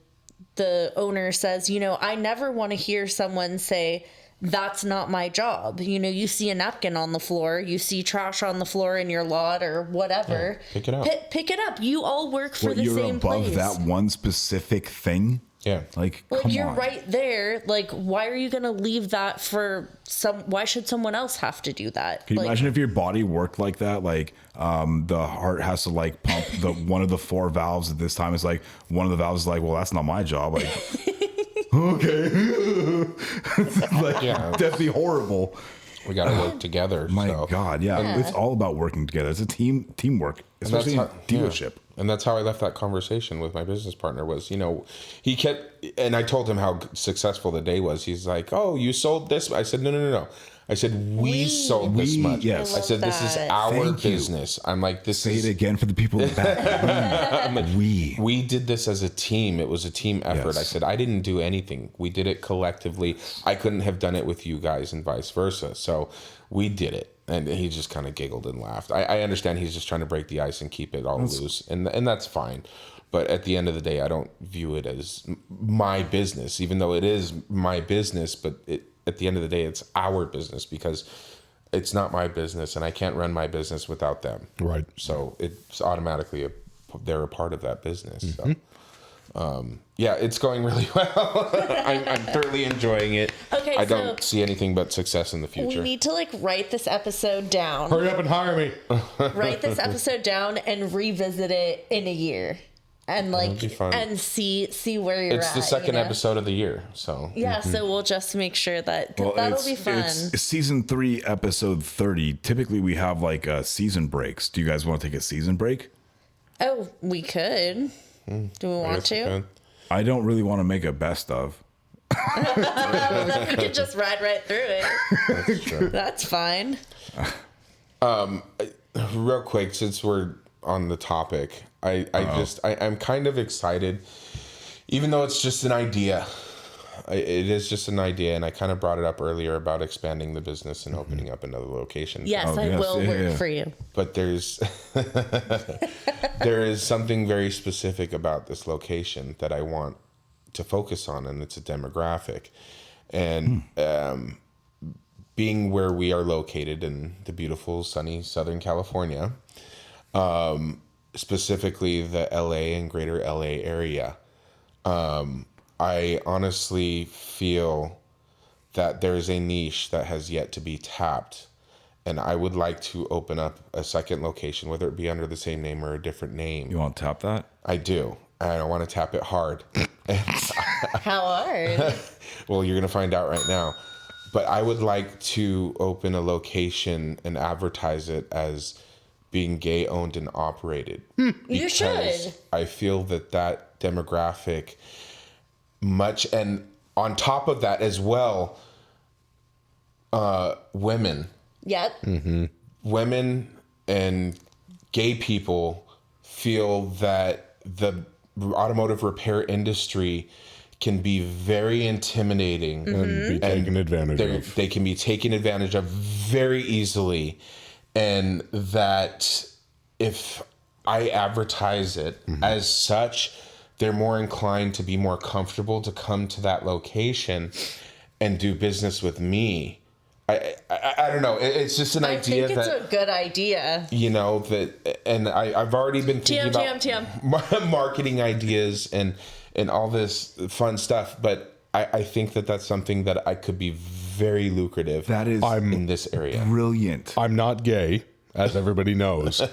owner says, you know, I never want to hear someone say, that's not my job. You know, you see a napkin on the floor, you see trash on the floor in your lot or whatever. Yeah, pick it up. Pick it up. You all work for the same place. You're above that one specific thing? Yeah. Like, Well, come you're on. right there. Like, why are you going to leave that for why should someone else have to do that? Can you like, imagine if your body worked like that? Like, the heart has to like pump one of the 4 valves at this time. It's like one of the valves is like, well, that's not my job. Like, okay. Like, that'd be horrible. We got to work together. My so. God, yeah. It's all about working together. It's a teamwork, especially in dealership. Yeah. And that's how I left that conversation with my business partner was, you know, he kept, and I told him how successful the day was. He's like, oh, you sold this? I said, no. I said, we sold this much. Yes. I said, this is our business. I'm like, Say it again for the people in the back. I'm like, we did this as a team. It was a team effort. Yes. I said, I didn't do anything. We did it collectively. I couldn't have done it with you guys and vice versa. So we did it. And he just kind of giggled and laughed. I understand he's just trying to break the ice and keep it all loose. And that's fine. But at the end of the day, I don't view it as my business, even though it is my business. But at the end of the day, it's our business because it's not my business. And I can't run my business without them. Right. So it's automatically they're a part of that business. Mm-hmm. So. Yeah, it's going really well. I'm thoroughly enjoying it. Okay, I don't see anything but success in the future. We need to like write this episode down. Hurry up and hire me. Write this episode down and revisit it in a year, and like and see where you're at. It's the second episode of the year, so yeah. So we'll just make sure that that'll be fun. It's season 3, episode 30. Typically, we have like season breaks. Do you guys want to take a season break? Oh, we could. Do we want to? I don't really want to make a best of. Then we could just ride right through it. That's true. That's fine. Real quick, since we're on the topic, I'm kind of excited, even though it's just an idea. It is just an idea, and I kind of brought it up earlier about expanding the business and opening up another location. Yes, I will work for you. But there is something very specific about this location that I want to focus on, and it's a demographic. And being where we are located in the beautiful, sunny Southern California, specifically the LA and greater LA area, I honestly feel that there's a niche that has yet to be tapped, and I would like to open up a second location, whether it be under the same name or a different name. You want to tap that? I do. I don't want to tap it hard. How hard? Well, you're going to find out right now. But I would like to open a location and advertise it as being gay owned and operated. You should. I feel that demographic and on top of that as well, women. Yep. Women and gay people feel that the automotive repair industry can be very intimidating And be taken advantage of. They can be taken advantage of very easily, and that if I advertise it as such, they're more inclined to be more comfortable to come to that location and do business with me. I don't know. It's just an idea think it's a good idea. You know, that, and I've already been thinking about marketing ideas and all this fun stuff, but I think that's something that I could be very lucrative. That is in this area. Brilliant. I'm not gay, as everybody knows,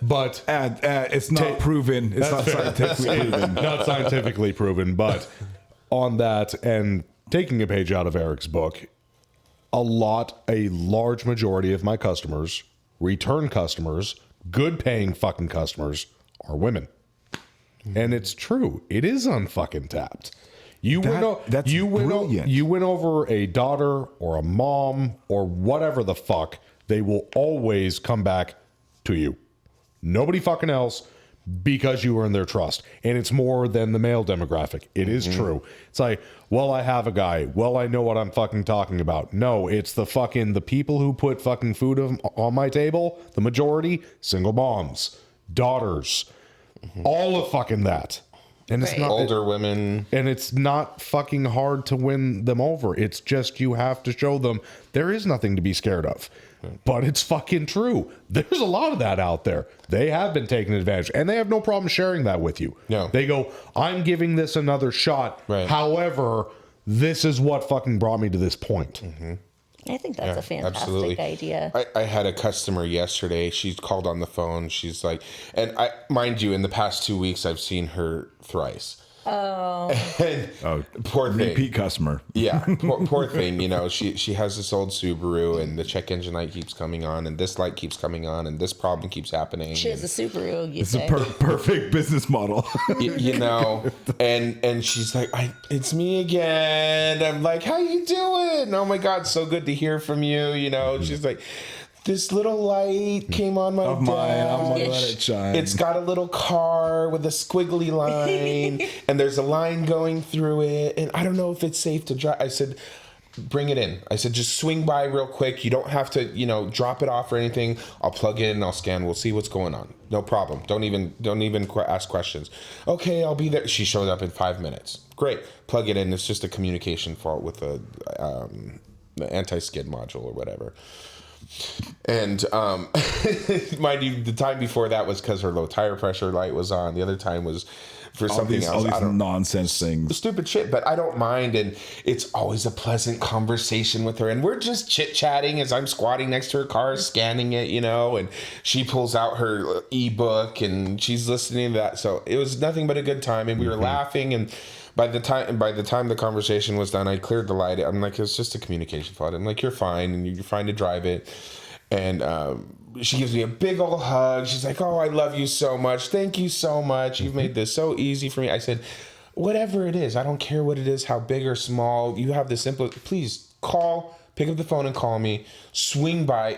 but It's not proven. It's not scientifically proven. not scientifically proven, but on that, and taking a page out of Eric's book, a large majority of my customers, return customers, good paying fucking customers, are women. And it's true. It is unfucking tapped. You went over a daughter or a mom or whatever the fuck, they will always come back to you. Nobody fucking else, because you earn their trust. And it's more than the male demographic. It is true. It's like, well, I have a guy. Well, I know what I'm fucking talking about. No, it's the people who put fucking food on my table, the majority, single moms, daughters, all of fucking that. And it's not older women. And it's not fucking hard to win them over. It's just you have to show them there is nothing to be scared of. But it's fucking true. There's a lot of that out there. They have been taken advantage, and they have no problem sharing that with you. No. They go, I'm giving this another shot. Right. However, this is what fucking brought me to this point. I think that's a fantastic idea. I had a customer yesterday. She called on the phone. She's like, and mind you, in the past 2 weeks, I've seen her thrice. Oh. Poor thing. Repeat customer. Yeah, poor thing. You know, she has this old Subaru, and the check engine light keeps coming on, and this light keeps coming on, and this problem keeps happening. She has a Subaru. It's a perfect business model. you know, and she's like, it's me again. I'm like, how you doing? Oh my God, so good to hear from you. You know, she's like, this little light came on my dash. I'm gonna let it shine. It's got a little car with a squiggly line, and there's a line going through it, and I don't know if it's safe to drive. I said, bring it in. I said, just swing by real quick. You don't have to, drop it off or anything. I'll plug it in, I'll scan. We'll see what's going on. No problem. Don't even ask questions. Okay, I'll be there. She showed up in 5 minutes. Great. Plug it in. It's just a communication fault with the anti-skid module or whatever. And mind you, the time before that was because her low tire pressure light was on. The other time was for something else. All these nonsense things. Stupid shit, but I don't mind. And it's always a pleasant conversation with her. And we're just chit-chatting as I'm squatting next to her car, scanning it, and she pulls out her ebook and she's listening to that. So it was nothing but a good time. And we were laughing. And by the time the conversation was done, I cleared the light. I'm like, it's just a communication fault. I'm like, you're fine, and you're fine to drive it. And she gives me a big old hug. She's like, oh, I love you so much. Thank you so much. You've made this so easy for me. I said, whatever it is, I don't care what it is, how big or small. You have the simplest. Please call. Pick up the phone and call me. Swing by.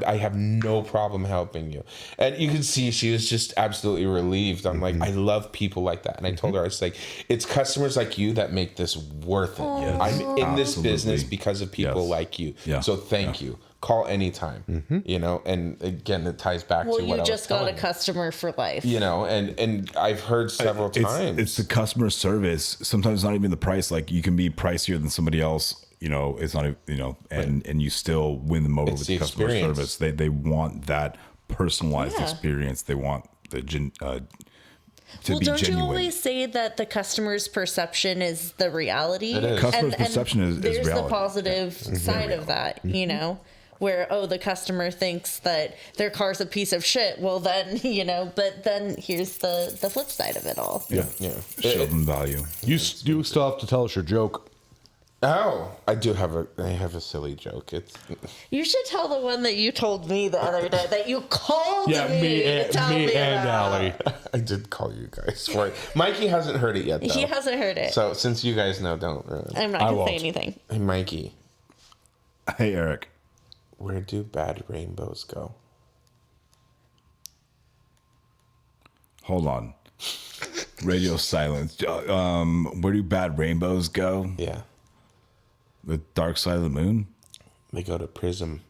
I have no problem helping you. And you can see she was just absolutely relieved. I'm like, I love people like that. And I told her, I was like, it's customers like you that make this worth it. Yes. I'm in this business because of people like you. Yeah. So thank you. Call anytime. And again, it ties back to what I was telling you. Well, you just got a customer for life. And I've heard several times. It's the customer service. Sometimes it's not even the price. Like, you can be pricier than somebody else. It's not, and you still win them over with the customer service. They want that personalized experience. They want the to be don't genuine. You always say that the customer's perception is the reality? It is. Customer's perception is there's reality. The positive side of that, where, oh, the customer thinks that their car's a piece of shit. Well, then, but then here's the flip side of it all. Yeah. Show them value. You still have to tell us your joke. Oh, I have a silly joke. You should tell the one that you told me the other day that you called me to tell me and about. Allie. I did call you guys for it. Mikey hasn't heard it yet, though. He hasn't heard it. So since you guys know, don't ruin it. I'm not going to say anything. Hey, Mikey, Hey, Eric. where do bad rainbows go? Hold on. Radio silence. Where do bad rainbows go? Yeah, The dark side of the moon? they go to Prism.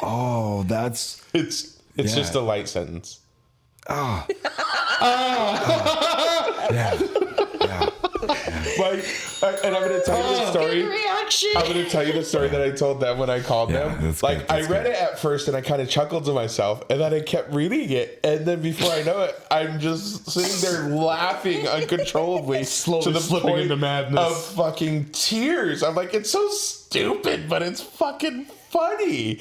Oh, that's... It's just a light sentence. Yeah. Like, and I'm going to tell you the story. Good reaction. I'm going to tell you the story that I told them when I called them. that's Like, good, that's I read it at first and I kind of chuckled to myself, and then I kept reading it, and then before I know it, I'm just sitting there laughing uncontrollably, Slowly to the slipping point into madness. of fucking tears. I'm like, it's so stupid, but it's fucking funny.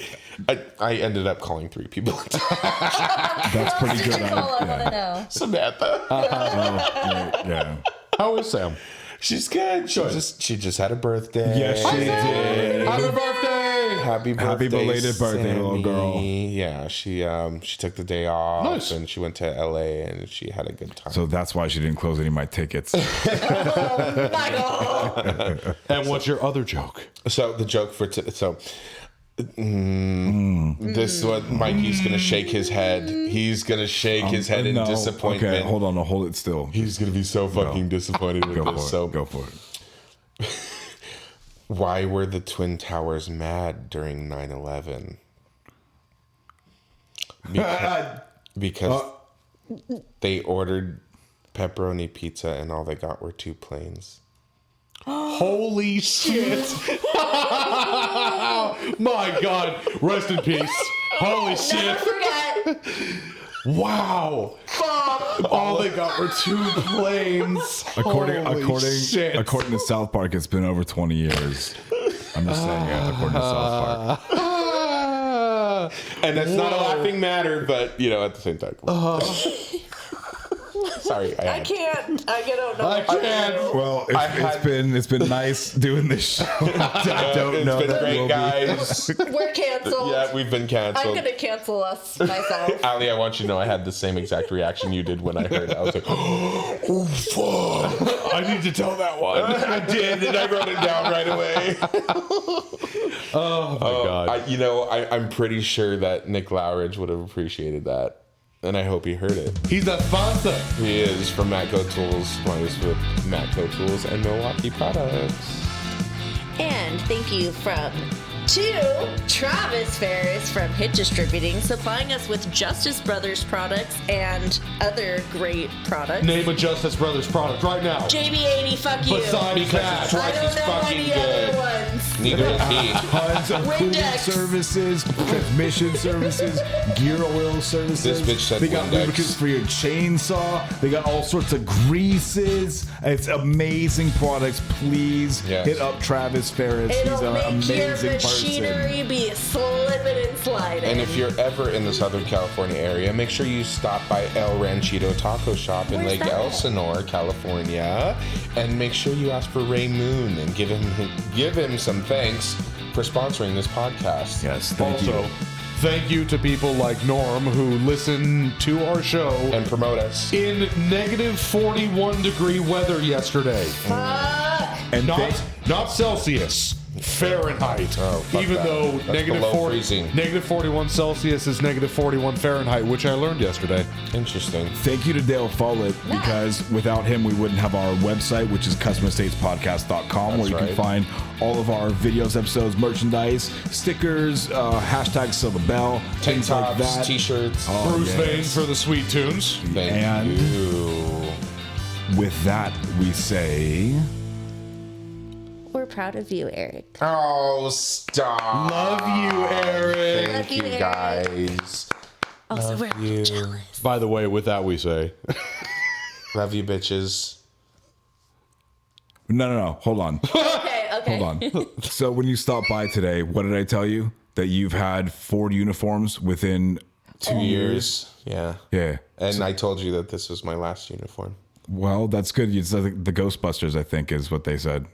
I ended up calling 3 people. That's pretty good. I want to know. Samantha. Yeah. How is Sam? She's good. She just had a birthday. Yes, she did. Happy birthday! Happy birthday, Happy belated birthday, little Sammy. girl. Yeah, she took the day off. Nice. And she went to LA and she had a good time. So that's why she didn't close any of my tickets. Michael. And what's your other joke? So the joke for this is what Mikey's gonna shake his head. He's gonna shake his head in No. disappointment. Okay, hold on. I'll hold it still. He's gonna be so fucking disappointed with Go for this. it. So Go for it. why were the Twin Towers mad during 9/11? Because they ordered pepperoni pizza and all they got were 2 planes. Holy shit! My God! Rest in peace. Holy Never shit! forget. Wow! All they got were 2 planes. According shit. according to South Park, it's been over 20 years. I'm just saying it. According to South Park. And that's not a laughing matter, but at the same time. Sorry, I can't. I don't know. I can't. Well, it's been nice doing this show. I don't know. It's been that great, we'll be- guys. We're canceled. Yeah, we've been I'm canceled. going to cancel us myself. Ali, I want you to know I had the same exact reaction you did when I heard it. I was like, oh, fuck. I need to tell that one. I did, and I wrote it down right away. Oh my God! I'm pretty sure that Nick Lowridge would have appreciated that. And I hope he heard it. He's a sponsor. He is from Matco Tools, supplies with Matco Tools and Milwaukee products. And thank you to Travis Ferris from Hit Distributing, supplying us with Justice Brothers products and other great products. Name a Justice Brothers product right now. JB80, fuck you. Besides that, I don't know any other ones. Neither is he. Tons of cooling Windex. services, transmission services, gear oil services. This bitch said they got Windex. lubricants for your chainsaw. They got all sorts of greases. It's amazing products. Please Yes. hit up Travis Ferris. He's It'll an make your amazing machinery person. be slipping and sliding. And if you're ever in the Southern California area, make sure you stop by El Ranchito Taco Shop in Where's Lake that? Elsinore, California, and make sure you ask for Ray Moon and give him some thanks for sponsoring this podcast. Yes, thank also, you. thank you to people like Norm who listen to our show And promote us. in negative 41 degree weather yesterday. And Not Celsius. Fahrenheit. Oh, fuck Even that. though That's negative below 40 freezing. negative 41 Celsius is negative 41 Fahrenheit, which I learned yesterday. Interesting. thank you to Dale Follett, because without him, we wouldn't have our website, which is customerstatespodcast.com, where you That's can right. find all of our videos, episodes, merchandise, stickers, hashtag sell the bell, Tank things like tops, that. t-shirts. Oh, Bruce yes. Vane for the sweet tunes. Thank And- you. With that, we say... We're proud of you, Eric. Oh, stop. Love you, Eric. Love Thank you, you, Eric. guys. Also, we're you. jealous. By the way, with that we say, Love you, bitches. No. Hold on. Okay. Okay. Hold on. So when you stopped by today, what did I tell you? That you've had 4 uniforms within 2 years. Yeah. Yeah. And I told you that this was my last uniform. Well, that's good. It's the Ghostbusters, I think, is what they said.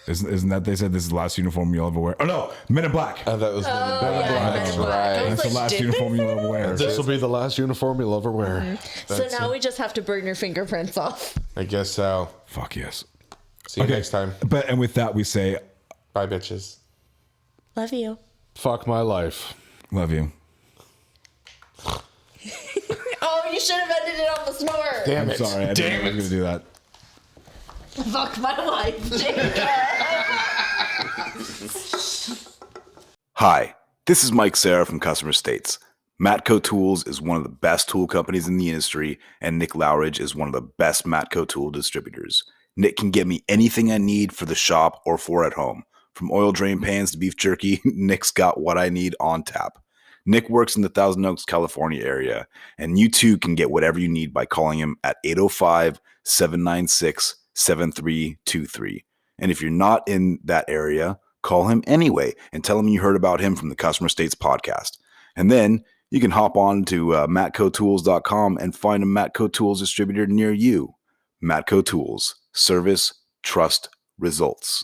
Isn't that they said this is the last uniform you'll ever wear? Oh no, Men in Black. That was Men in That's Black. right. I was That's the like, last did uniform you'll ever wear. This will be the last uniform you'll ever wear. So now we just have to burn your fingerprints off. I guess so. Fuck yes. See you next time. And with that, we say, Bye, bitches. Love you. Fuck my life. love you. Oh, you should have ended it on the snore. Damn I'm sorry. I didn't know I was going to do that. Fuck my life, Jacob. Hi, this is Mike Sarah from Customer States. Matco Tools is one of the best tool companies in the industry, and Nick Lowridge is one of the best Matco tool distributors. Nick can get me anything I need for the shop or for at home. From oil drain pans to beef jerky, Nick's got what I need on tap. Nick works in the Thousand Oaks, California area, and you too can get whatever you need by calling him at 805-796-7323. And if you're not in that area, call him anyway and tell him you heard about him from the Customer States podcast. And then you can hop on to matcotools.com and find a Matco Tools distributor near you. Matco Tools. Service, trust, results.